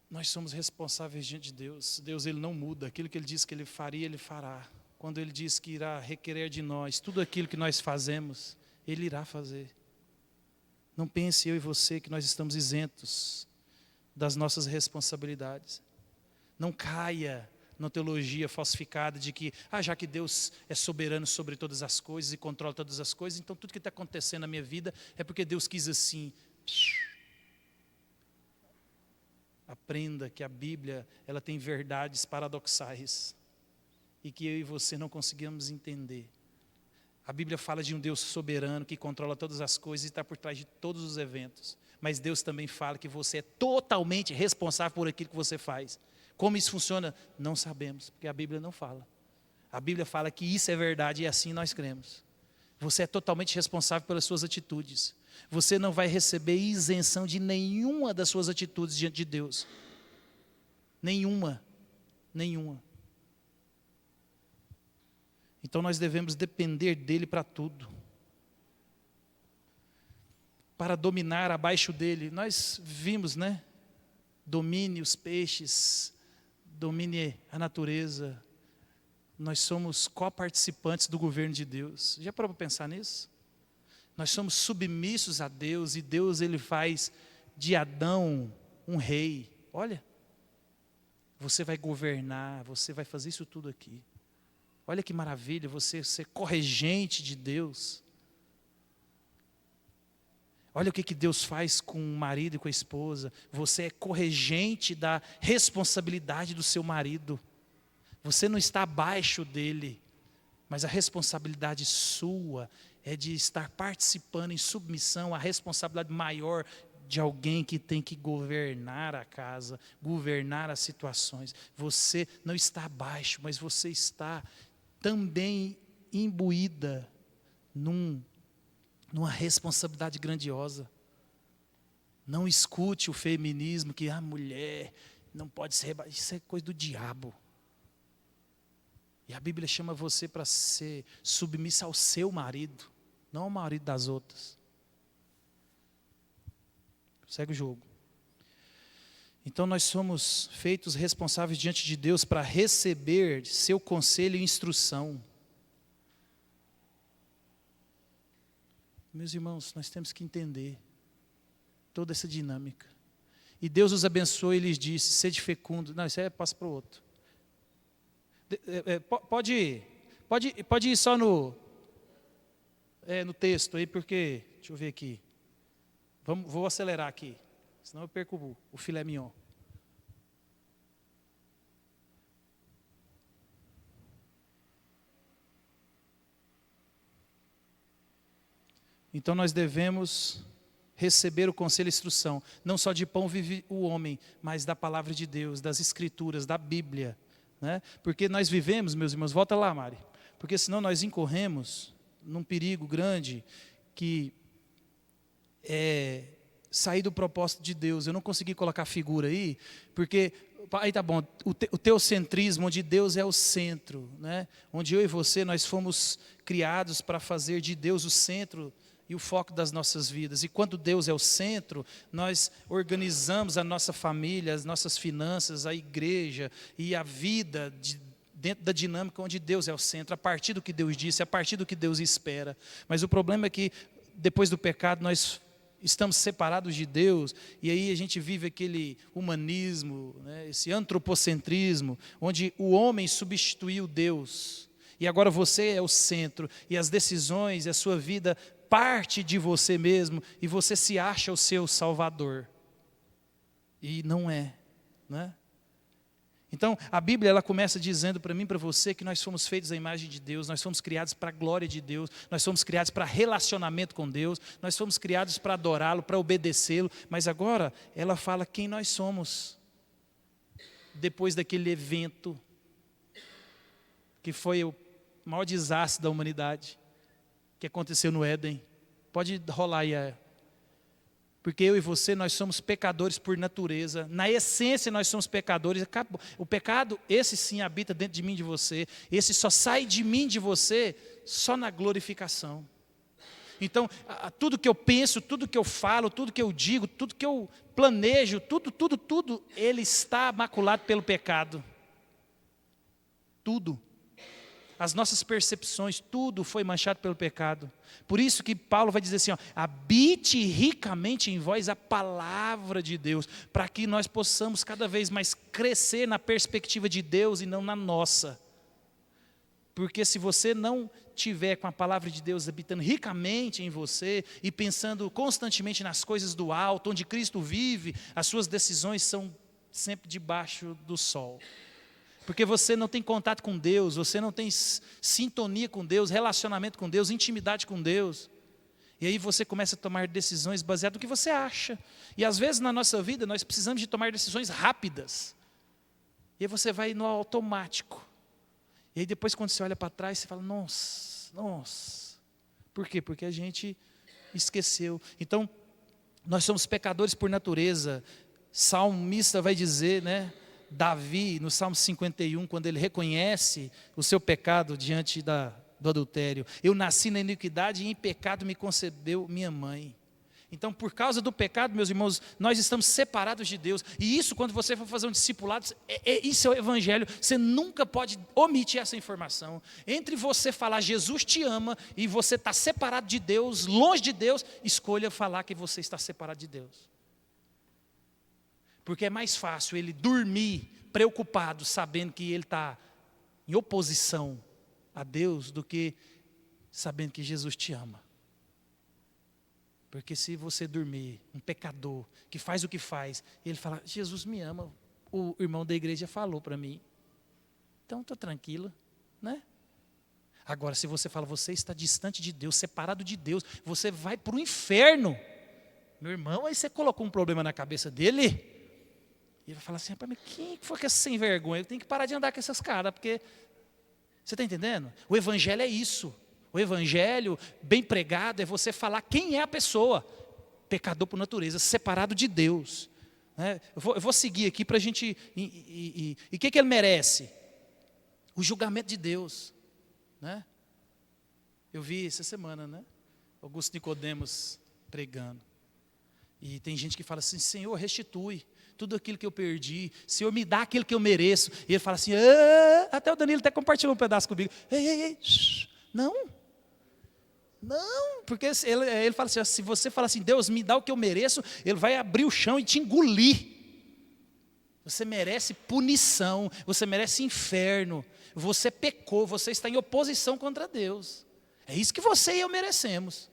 nós somos responsáveis diante de Deus. Deus, Ele não muda. Aquilo que Ele disse que Ele faria, Ele fará. Quando Ele diz que irá requerer de nós tudo aquilo que nós fazemos, Ele irá fazer. Não pense eu e você que nós estamos isentos das nossas responsabilidades. Não caia na teologia falsificada de que, já que Deus é soberano sobre todas as coisas e controla todas as coisas, então tudo que está acontecendo na minha vida é porque Deus quis assim. Aprenda que a Bíblia, ela tem verdades paradoxais e que eu e você não conseguimos entender. A Bíblia fala de um Deus soberano que controla todas as coisas e está por trás de todos os eventos. Mas Deus também fala que você é totalmente responsável por aquilo que você faz. Como isso funciona? Não sabemos, porque a Bíblia não fala. A Bíblia fala que isso é verdade e assim nós cremos. Você é totalmente responsável pelas suas atitudes. Você não vai receber isenção de nenhuma das suas atitudes diante de Deus. Nenhuma. Nenhuma. Então nós devemos depender dele para tudo. Para dominar abaixo dele. Nós vimos, né? Domine os peixes, domine a natureza. Nós somos coparticipantes do governo de Deus. Já parou para pensar nisso? Nós somos submissos a Deus e Deus, Ele faz de Adão um rei. Olha, você vai governar, você vai fazer isso tudo aqui. Olha que maravilha, você ser corregente de Deus. Olha o que Deus faz com o marido e com a esposa. Você é corregente da responsabilidade do seu marido. Você não está abaixo dele, mas a responsabilidade sua é de estar participando em submissão à responsabilidade maior de alguém que tem que governar a casa, governar as situações. Você não está abaixo, mas você está também imbuída numa responsabilidade grandiosa. Não escute o feminismo que a mulher não pode ser rebaixada. Isso é coisa do diabo. E a Bíblia chama você para ser submissa ao seu marido, não ao marido das outras. Segue o jogo. Então nós somos feitos responsáveis diante de Deus para receber seu conselho e instrução. Meus irmãos, nós temos que entender toda essa dinâmica. E Deus os abençoe e lhes disse, sede fecundo. Não, isso aí passa para o outro. Pode ir só no texto aí, porque, deixa eu ver aqui. Vou acelerar aqui, senão eu perco o filé mignon. Então nós devemos receber o conselho e instrução. Não só de pão vive o homem, mas da palavra de Deus, das Escrituras, da Bíblia. Né? Porque nós vivemos, meus irmãos, volta lá, Mari. Porque senão nós incorremos num perigo grande que é sair do propósito de Deus. Eu não consegui colocar a figura aí, porque aí tá bom, o teocentrismo, onde Deus é o centro, né? Onde eu e você, nós fomos criados para fazer de Deus o centro e o foco das nossas vidas. E quando Deus é o centro, nós organizamos a nossa família, as nossas finanças, a igreja e a vida dentro da dinâmica onde Deus é o centro, a partir do que Deus disse, a partir do que Deus espera. Mas o problema é que depois do pecado nós estamos separados de Deus, e aí a gente vive aquele humanismo, né, esse antropocentrismo, onde o homem substituiu Deus, e agora você é o centro, e as decisões, e a sua vida parte de você mesmo, e você se acha o seu salvador, e não é, né? Então, a Bíblia ela começa dizendo para mim e para você que nós fomos feitos à imagem de Deus, nós fomos criados para a glória de Deus, nós fomos criados para relacionamento com Deus, nós fomos criados para adorá-lo, para obedecê-lo, mas agora ela fala quem nós somos, depois daquele evento, que foi o maior desastre da humanidade, que aconteceu no Éden. Pode rolar aí porque eu e você, nós somos pecadores por natureza. Na essência, nós somos pecadores. O pecado, esse sim, habita dentro de mim e de você. Esse só sai de mim e de você só na glorificação. Então, tudo que eu penso, tudo que eu falo, tudo que eu digo, tudo que eu planejo, tudo, ele está maculado pelo pecado. Tudo. As nossas percepções, tudo foi manchado pelo pecado. Por isso que Paulo vai dizer assim, ó, habite ricamente em vós a palavra de Deus, para que nós possamos cada vez mais crescer na perspectiva de Deus e não na nossa. Porque se você não tiver com a palavra de Deus habitando ricamente em você e pensando constantemente nas coisas do alto, onde Cristo vive, as suas decisões são sempre debaixo do sol. Porque você não tem contato com Deus, você não tem sintonia com Deus, relacionamento com Deus, intimidade com Deus. E aí você começa a tomar decisões baseadas no que você acha. E às vezes na nossa vida nós precisamos de tomar decisões rápidas. E aí você vai no automático. E aí depois quando você olha para trás, você fala, nossa. Por quê? Porque a gente esqueceu. Então, nós somos pecadores por natureza. Salmista vai dizer, né? Davi, no Salmo 51, quando ele reconhece o seu pecado diante do adultério. Eu nasci na iniquidade e em pecado me concebeu minha mãe. Então, por causa do pecado, meus irmãos, nós estamos separados de Deus. E isso, quando você for fazer um discipulado, isso é o evangelho. Você nunca pode omitir essa informação. Entre você falar Jesus te ama e você está separado de Deus, longe de Deus, escolha falar que você está separado de Deus. Porque é mais fácil ele dormir preocupado, sabendo que ele está em oposição a Deus, do que sabendo que Jesus te ama. Porque se você dormir, um pecador, que faz o que faz, e ele fala, Jesus me ama, o irmão da igreja falou para mim, então estou tranquilo, né? Agora, se você fala, você está distante de Deus, separado de Deus, você vai para o inferno. Meu irmão, aí você colocou um problema na cabeça dele, e ele vai falar assim, rapaz, mas quem foi que é sem vergonha? Eu tenho que parar de andar com essas caras, porque, você está entendendo? O evangelho é isso. O evangelho, bem pregado, é você falar quem é a pessoa. Pecador por natureza, separado de Deus. Eu vou seguir aqui para a gente... E o que ele merece? O julgamento de Deus. Né? Eu vi essa semana, né? Augusto Nicodemos pregando. E tem gente que fala assim, Senhor, restitui tudo aquilo que eu perdi. Senhor, me dá aquilo que eu mereço. E ele fala assim, até o Danilo até compartilhou um pedaço comigo. Ei, não. Não, porque ele fala assim, se você fala assim, Deus, me dá o que eu mereço, ele vai abrir o chão e te engolir. Você merece punição, você merece inferno. Você pecou, você está em oposição contra Deus. É isso que você e eu merecemos.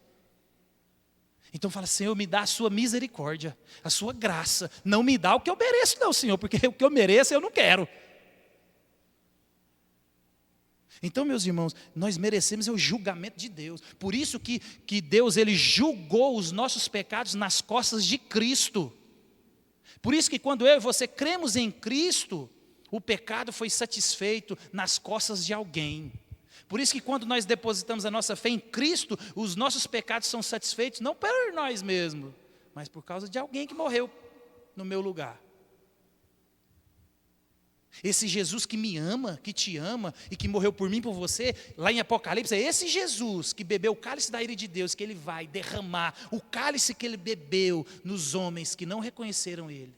Então fala, Senhor, me dá a sua misericórdia, a sua graça. Não me dá o que eu mereço não, Senhor, porque o que eu mereço eu não quero. Então, meus irmãos, nós merecemos o julgamento de Deus. Por isso que Deus, Ele julgou os nossos pecados nas costas de Cristo. Por isso que quando eu e você cremos em Cristo, o pecado foi satisfeito nas costas de alguém. Por isso que quando nós depositamos a nossa fé em Cristo, os nossos pecados são satisfeitos, não por nós mesmos, mas por causa de alguém que morreu no meu lugar. Esse Jesus que me ama, que te ama e que morreu por mim e por você, lá em Apocalipse, é esse Jesus que bebeu o cálice da ira de Deus, que Ele vai derramar, o cálice que Ele bebeu nos homens que não reconheceram Ele.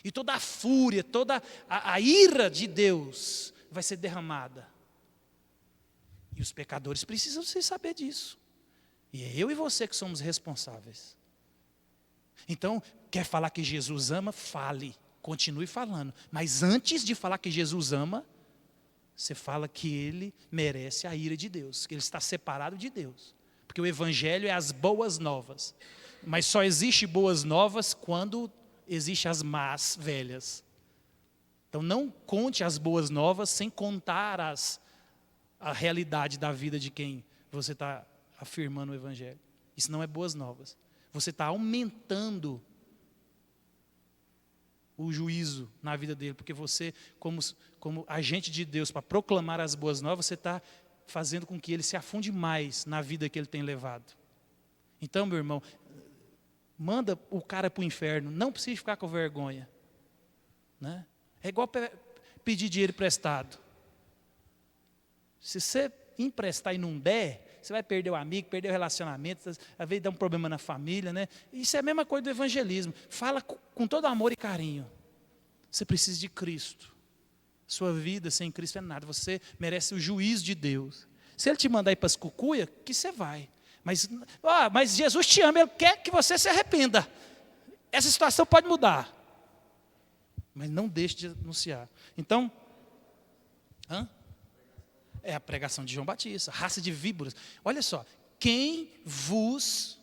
E toda a fúria, toda a ira de Deus vai ser derramada. E os pecadores precisam saber disso. E é eu e você que somos responsáveis. Então, quer falar que Jesus ama? Fale. Continue falando, mas antes de falar que Jesus ama, você fala que Ele merece a ira de Deus, que Ele está separado de Deus, porque o Evangelho é as boas novas, mas só existe boas novas quando existem as más velhas. Então não conte as boas novas sem contar a realidade da vida de quem você está afirmando o Evangelho. Isso não é boas novas, você está aumentando o juízo na vida dele, porque você, como agente de Deus, para proclamar as boas novas, você está fazendo com que ele se afunde mais na vida que ele tem levado. Então, meu irmão, manda o cara para o inferno, não precisa ficar com vergonha. Né? É igual pedir dinheiro emprestado. Se você emprestar e não der, você vai perder o amigo, perder o relacionamento, às vezes dá um problema na família, né? Isso é a mesma coisa do evangelismo. Fala com todo amor e carinho. Você precisa de Cristo. Sua vida sem Cristo é nada. Você merece o juízo de Deus. Se Ele te mandar ir para as cucuias, que você vai. Mas Jesus te ama, Ele quer que você se arrependa. Essa situação pode mudar. Mas não deixe de anunciar. Então, é a pregação de João Batista, raça de víboras. Olha só, quem vos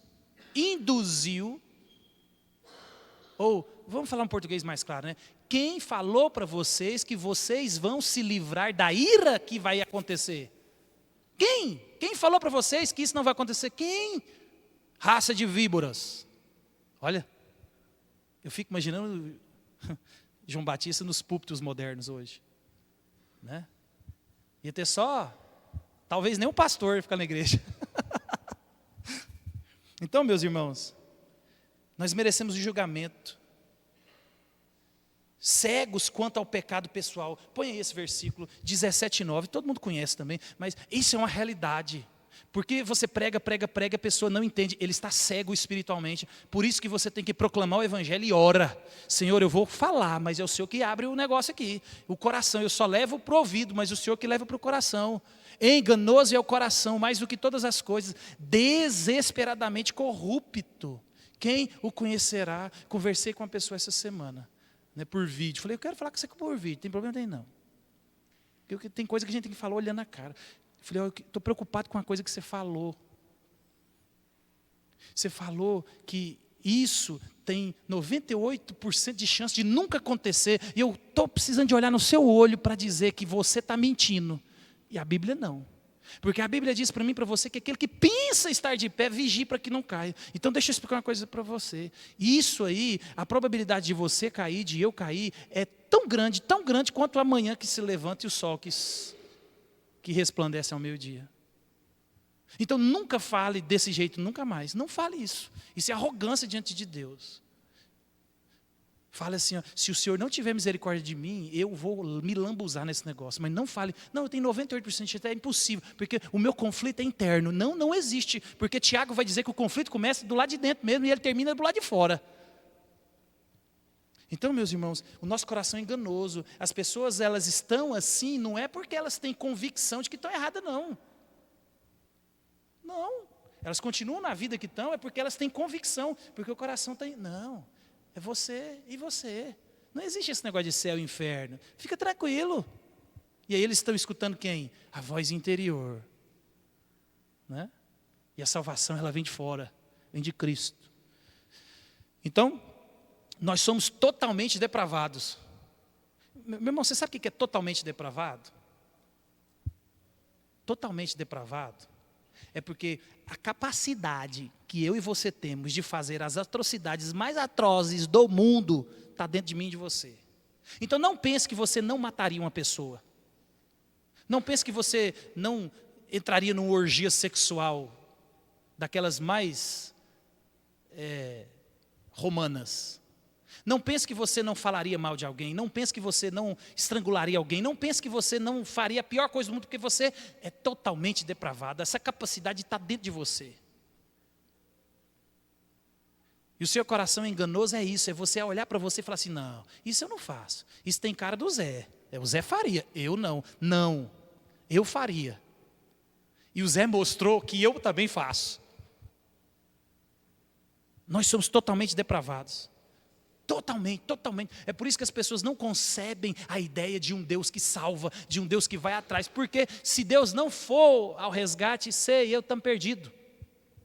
induziu, ou vamos falar um português mais claro, né? Quem falou para vocês que vocês vão se livrar da ira que vai acontecer? Quem? Quem falou para vocês que isso não vai acontecer? Quem? Raça de víboras. Olha, eu fico imaginando João Batista nos púlpitos modernos hoje, né? Ia ter só, talvez nem um pastor ficar na igreja. Então, meus irmãos, nós merecemos o julgamento. Cegos quanto ao pecado pessoal. Põe aí esse versículo 17:9, todo mundo conhece também, mas isso é uma realidade. Porque você prega, a pessoa não entende, ele está cego espiritualmente. Por isso que você tem que proclamar o Evangelho e ora. Senhor, eu vou falar, mas é o Senhor que abre o negócio aqui. O coração, eu só levo para o ouvido, mas o Senhor que leva para o coração. Enganoso é o coração, mais do que todas as coisas, desesperadamente corrupto. Quem o conhecerá? Conversei com uma pessoa essa semana, né, por vídeo. Falei, eu quero falar com você por vídeo, tem problema nem não. Porque tem coisa que a gente tem que falar olhando na cara. Falei, eu estou preocupado com a coisa que você falou. Você falou que isso tem 98% de chance de nunca acontecer. E eu estou precisando de olhar no seu olho para dizer que você está mentindo. E a Bíblia não. Porque a Bíblia diz para mim e para você que aquele que pensa estar de pé, vigie para que não caia. Então deixa eu explicar uma coisa para você. Isso aí, a probabilidade de você cair, de eu cair, é tão grande quanto amanhã que se levanta e o sol que resplandece ao meio-dia. Então nunca fale desse jeito, nunca mais. Não fale isso. Isso é arrogância diante de Deus. Fale assim, ó, se o Senhor não tiver misericórdia de mim, eu vou me lambuzar nesse negócio. Mas não fale, não, eu tenho 98% de chance, é impossível, porque o meu conflito é interno. Não, não existe, porque Tiago vai dizer que o conflito começa do lado de dentro mesmo e ele termina do lado de fora. Então, meus irmãos, o nosso coração é enganoso. As pessoas, elas estão assim, não é porque elas têm convicção de que estão erradas, não. Não. Elas continuam na vida que estão, é porque elas têm convicção, porque o coração está... Não. É você e você. Não existe esse negócio de céu e inferno. Fica tranquilo. E aí eles estão escutando quem? A voz interior. Né? E a salvação, ela vem de fora. Vem de Cristo. Então, nós somos totalmente depravados. Meu irmão, você sabe o que é totalmente depravado? Totalmente depravado. É porque a capacidade que eu e você temos de fazer as atrocidades mais atrozes do mundo está dentro de mim e de você. Então não pense que você não mataria uma pessoa. Não pense que você não entraria numa orgia sexual daquelas mais romanas. Não pense que você não falaria mal de alguém. Não pense que você não estrangularia alguém. Não pense que você não faria a pior coisa do mundo, porque você é totalmente depravado. Essa capacidade está dentro de você. E o seu coração enganoso é isso, é você olhar para você e falar assim, não, isso eu não faço. Isso tem cara do Zé. O Zé faria, eu não. Não, eu faria. E o Zé mostrou que eu também faço. Nós somos totalmente depravados. Totalmente. É por isso que as pessoas não concebem a ideia de um Deus que salva, de um Deus que vai atrás. Porque se Deus não for ao resgate, você e eu estamos perdidos.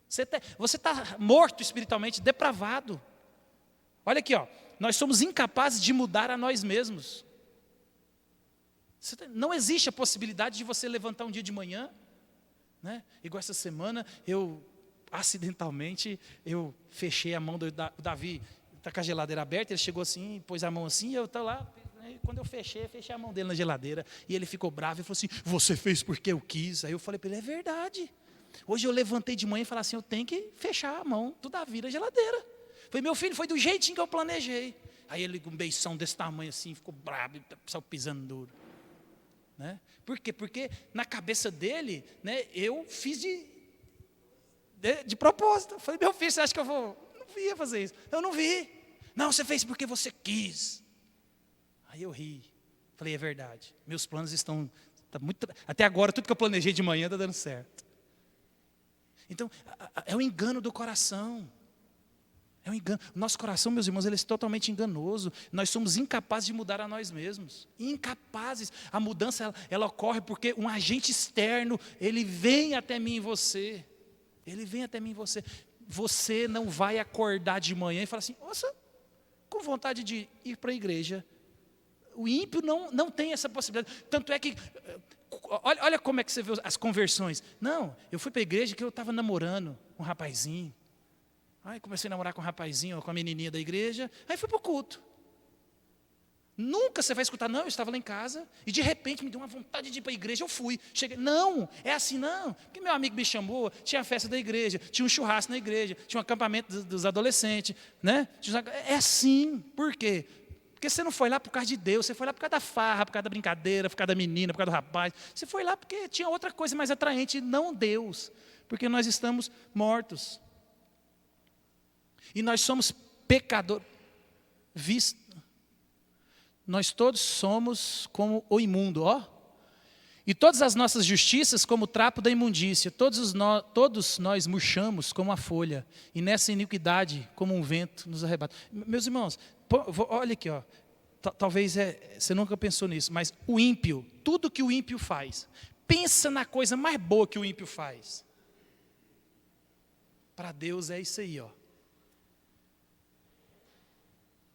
Você está morto espiritualmente, depravado. Olha aqui, ó, nós somos incapazes de mudar a nós mesmos. Não existe a possibilidade de você levantar um dia de manhã, né? Igual essa semana, acidentalmente, eu fechei a mão do Davi. Está com a geladeira aberta, ele chegou assim, pôs a mão assim, e eu estou lá, quando eu fechei a mão dele na geladeira, e ele ficou bravo, e falou assim, você fez porque eu quis. Aí eu falei para ele, é verdade. Hoje eu levantei de manhã e falei assim, eu tenho que fechar a mão do Davi na geladeira. Falei, meu filho, foi do jeitinho que eu planejei. Aí ele com um beição desse tamanho assim, ficou bravo, saiu pisando duro. Né? Por quê? Porque na cabeça dele, né, eu fiz de propósito. Falei, meu filho, você acha que eu vou... Não ia fazer isso. Eu não vi. Não, você fez porque você quis. Aí eu ri. Falei, é verdade. Meus planos estão... até agora, tudo que eu planejei de manhã está dando certo. Então, é o engano do coração. É um engano. Nosso coração, meus irmãos, ele é totalmente enganoso. Nós somos incapazes de mudar a nós mesmos. Incapazes. A mudança, ela ocorre porque um agente externo, ele vem até mim e você. Ele vem até mim e você. Você não vai acordar de manhã e falar assim, nossa, com vontade de ir para a igreja. O ímpio não tem essa possibilidade. Tanto é que, olha como é que você vê as conversões. Não, eu fui para a igreja que eu estava namorando um rapazinho. Aí comecei a namorar com um rapazinho, com a menininha da igreja. Aí fui para o culto. Nunca você vai escutar, não, eu estava lá em casa e de repente me deu uma vontade de ir para a igreja, eu fui. Cheguei, não, é assim não, porque meu amigo me chamou, tinha a festa da igreja, tinha um churrasco na igreja, tinha um acampamento dos adolescentes, né? É assim, por quê? Porque você não foi lá por causa de Deus, você foi lá por causa da farra, por causa da brincadeira, por causa da menina, por causa do rapaz. Você foi lá porque tinha outra coisa mais atraente, não Deus, porque nós estamos mortos. E nós somos pecadores, nós todos somos como o imundo, ó. E todas as nossas justiças como o trapo da imundícia. Todos nós murchamos como a folha. E nessa iniquidade, como um vento, nos arrebata. Meus irmãos, olha aqui, ó. Talvez você nunca pensou nisso, mas o ímpio, tudo que o ímpio faz, pensa na coisa mais boa que o ímpio faz. Para Deus é isso aí, ó.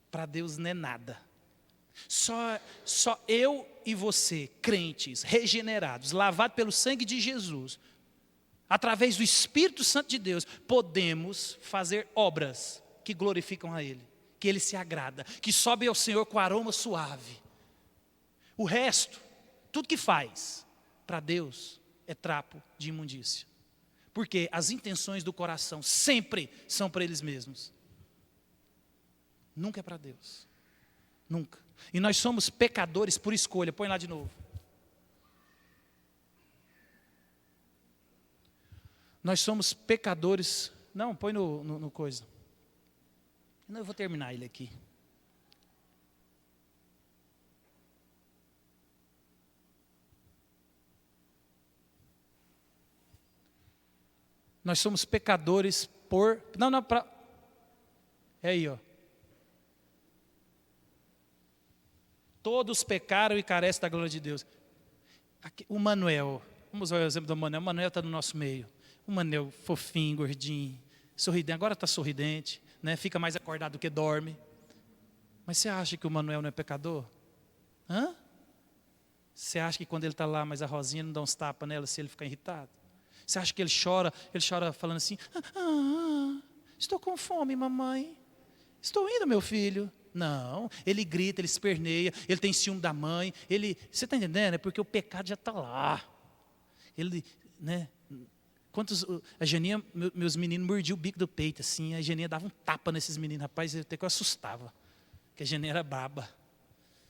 Para Deus não é nada. Só eu e você, crentes, regenerados, lavados pelo sangue de Jesus, através do Espírito Santo de Deus, podemos fazer obras que glorificam a Ele, que Ele se agrada, que sobe ao Senhor com aroma suave. O resto, tudo que faz, para Deus, é trapo de imundícia. Porque as intenções do coração sempre são para eles mesmos. Nunca é para Deus. Nunca. E nós somos pecadores por escolha. Põe lá de novo. Nós somos pecadores. Não, põe no coisa. Não, eu vou terminar ele aqui. Nós somos pecadores por... Não, para... É aí, ó. Todos pecaram e carecem da glória de Deus. Aqui, o Manuel, vamos usar o exemplo do Manuel. O Manuel está no nosso meio. O Manuel fofinho, gordinho, sorridente. Agora está sorridente, né? Fica mais acordado do que dorme. Mas você acha que o Manuel não é pecador? Hã? Você acha que quando ele está lá, mas a Rosinha não dá uns tapas nela se ele ficar irritado? Você acha que ele chora falando assim, estou com fome, mamãe. Estou indo, meu filho. Não, ele grita, ele esperneia, ele tem ciúme da mãe. Você está entendendo? É porque o pecado já está lá. Ele, né? A Janinha, meus meninos mordiam o bico do peito, assim. A Janinha dava um tapa nesses meninos, rapaz, até que eu assustava. Porque a Janinha era braba.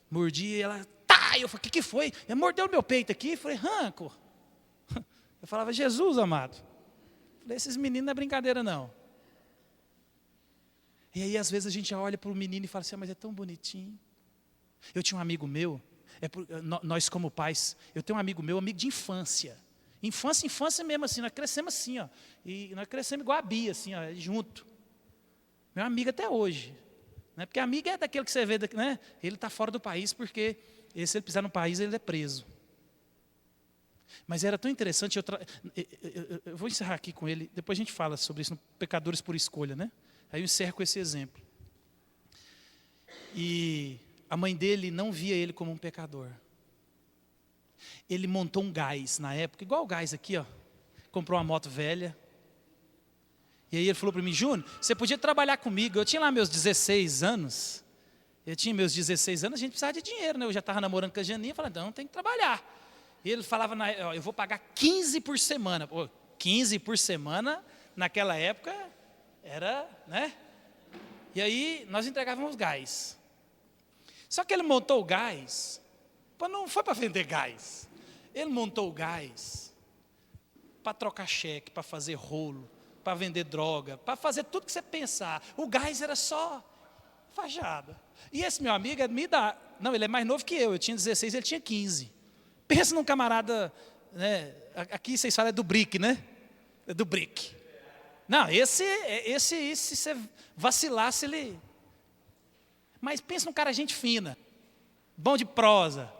Mordia e ela, tá! Eu falei, o que foi? Ele mordeu o meu peito aqui. Eu falei, ranco. Eu falava, Jesus amado. Eu falei, esses meninos não é brincadeira não. E aí às vezes a gente olha para o menino e fala assim, mas é tão bonitinho. Eu tinha um amigo meu, nós como pais, eu tenho um amigo meu, amigo de infância. Infância mesmo assim, nós crescemos assim, ó. E nós crescemos igual a Bia, assim, ó, junto. Meu amigo até hoje. Né? Porque amigo é daquele que você vê, né? Ele está fora do país porque se ele pisar no país, ele é preso. Mas era tão interessante, eu vou encerrar aqui com ele, depois a gente fala sobre isso, no Pecadores por Escolha, né? Aí eu encerro com esse exemplo. E a mãe dele não via ele como um pecador. Ele montou um gás na época, igual o gás aqui, ó. Comprou uma moto velha. E aí ele falou para mim, Júnior, você podia trabalhar comigo. Eu tinha lá meus 16 anos. A gente precisava de dinheiro, né? Eu já estava namorando com a Janinha, eu falei, não, tem que trabalhar. E ele falava, eu vou pagar 15 por semana. Pô, 15 por semana, naquela época, era, né? E aí, nós entregávamos gás. Só que ele montou o gás, não foi para vender gás. Ele montou o gás para trocar cheque, para fazer rolo, para vender droga, para fazer tudo que você pensar. O gás era só fachada. E esse meu amigo é me dá. Não, ele é mais novo que eu tinha 16, ele tinha 15. Pensa num camarada, né? Aqui vocês falam é do brick, né? É do brick. Não, esse se você vacilasse, ele... Mas pensa num cara gente fina, bom de prosa,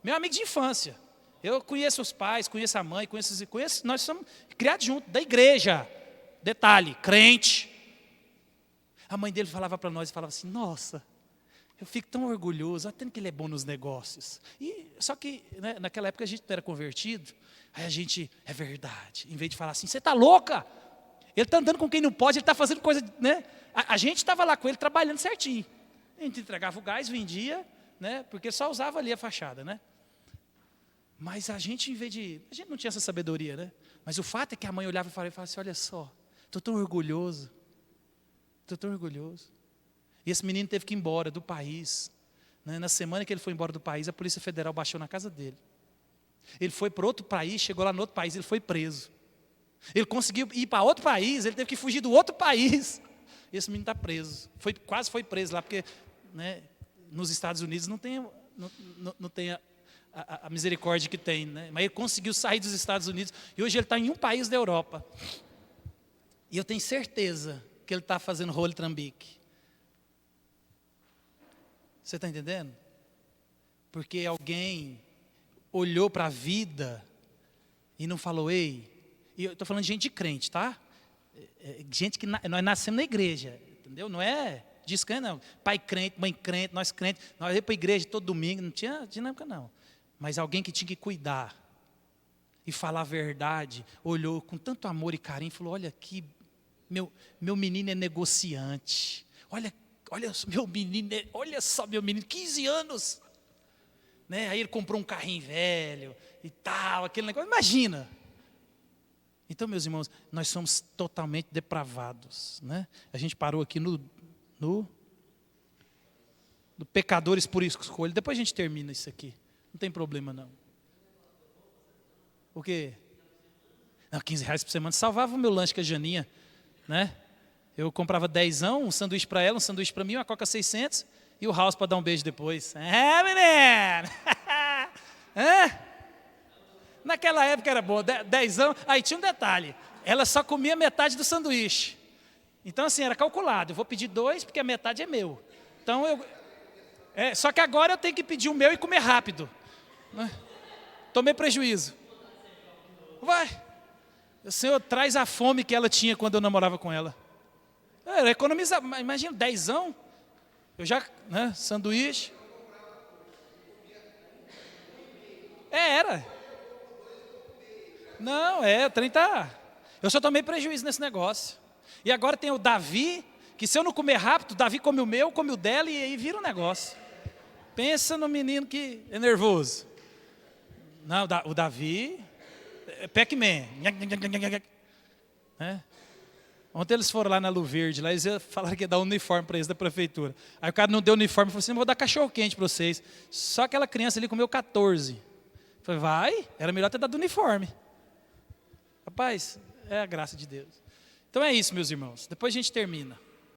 meu amigo de infância. Eu conheço os pais, conheço a mãe, conheço, nós somos criados juntos, da igreja. Detalhe, crente. A mãe dele falava para nós, falava assim, nossa, eu fico tão orgulhoso, até que ele é bom nos negócios. Só que, né, naquela época a gente não era convertido, aí a gente, é verdade, em vez de falar assim, você está louca? Ele está andando com quem não pode, ele está fazendo coisa, né? A gente estava lá com ele trabalhando certinho. A gente entregava o gás, vendia, né? Porque só usava ali a fachada, né? Mas a gente, em vez de... A gente não tinha essa sabedoria, né? Mas o fato é que a mãe olhava e falava assim, olha só, estou tão orgulhoso. Estou tão orgulhoso. E esse menino teve que ir embora do país. Né? Na semana que ele foi embora do país, a Polícia Federal baixou na casa dele. Ele foi para outro país, chegou lá no outro país, ele foi preso. Ele conseguiu ir para outro país, ele teve que fugir do outro país. Esse menino está preso. Quase foi preso lá, porque, né, nos Estados Unidos não tem a misericórdia que tem. Né? Mas ele conseguiu sair dos Estados Unidos e hoje ele está em um país da Europa. E eu tenho certeza que ele está fazendo rolo trambique. Você está entendendo? Porque alguém olhou para a vida e não falou, ei, e eu estou falando de gente de crente, tá? Gente que nós nascemos na igreja, entendeu? Não é Descrente não. Pai crente, mãe crente, nós crentes. Nós íamos para a igreja todo domingo, não tinha dinâmica não. Mas alguém que tinha que cuidar e falar a verdade, olhou com tanto amor e carinho e falou, olha aqui, meu menino é negociante. Olha meu menino, olha só meu menino, 15 anos. Né? Aí ele comprou um carrinho velho e tal, aquele negócio, imagina. Então, meus irmãos, nós somos totalmente depravados. Né? A gente parou aqui no pecadores por escolha. Depois a gente termina isso aqui. Não tem problema não. O quê? Não, R$15 por semana salvava o meu lanche com a Janinha. Né? Eu comprava 10, um sanduíche para ela, um sanduíche para mim, uma Coca 600 e o House para dar um beijo depois. É, menino! Naquela época era boa, 10. Aí tinha um detalhe, ela só comia metade do sanduíche. Então assim, era calculado, eu vou pedir 2 porque a metade é meu. Então só que agora eu tenho que pedir o meu e comer rápido. Né? Tomei prejuízo. Vai, o Senhor traz a fome que ela tinha quando eu namorava com ela. Era economizar, imagina, 10, eu já, né, sanduíche. Era. Não, o trem tá. Eu só tomei prejuízo nesse negócio. E agora tem o Davi, que se eu não comer rápido, o Davi come o meu, come o dela e aí vira um negócio. Pensa no menino que é nervoso. Não, o Davi é Pac-Man. Ontem eles foram lá na Lu Verde, lá eles falaram que ia dar um uniforme para eles da prefeitura. Aí o cara não deu uniforme, falou assim, não vou dar cachorro quente para vocês. Só aquela criança ali comeu 14. Falei, vai, era melhor ter dado uniforme. Rapaz, é a graça de Deus. Então é isso, meus irmãos. Depois a gente termina.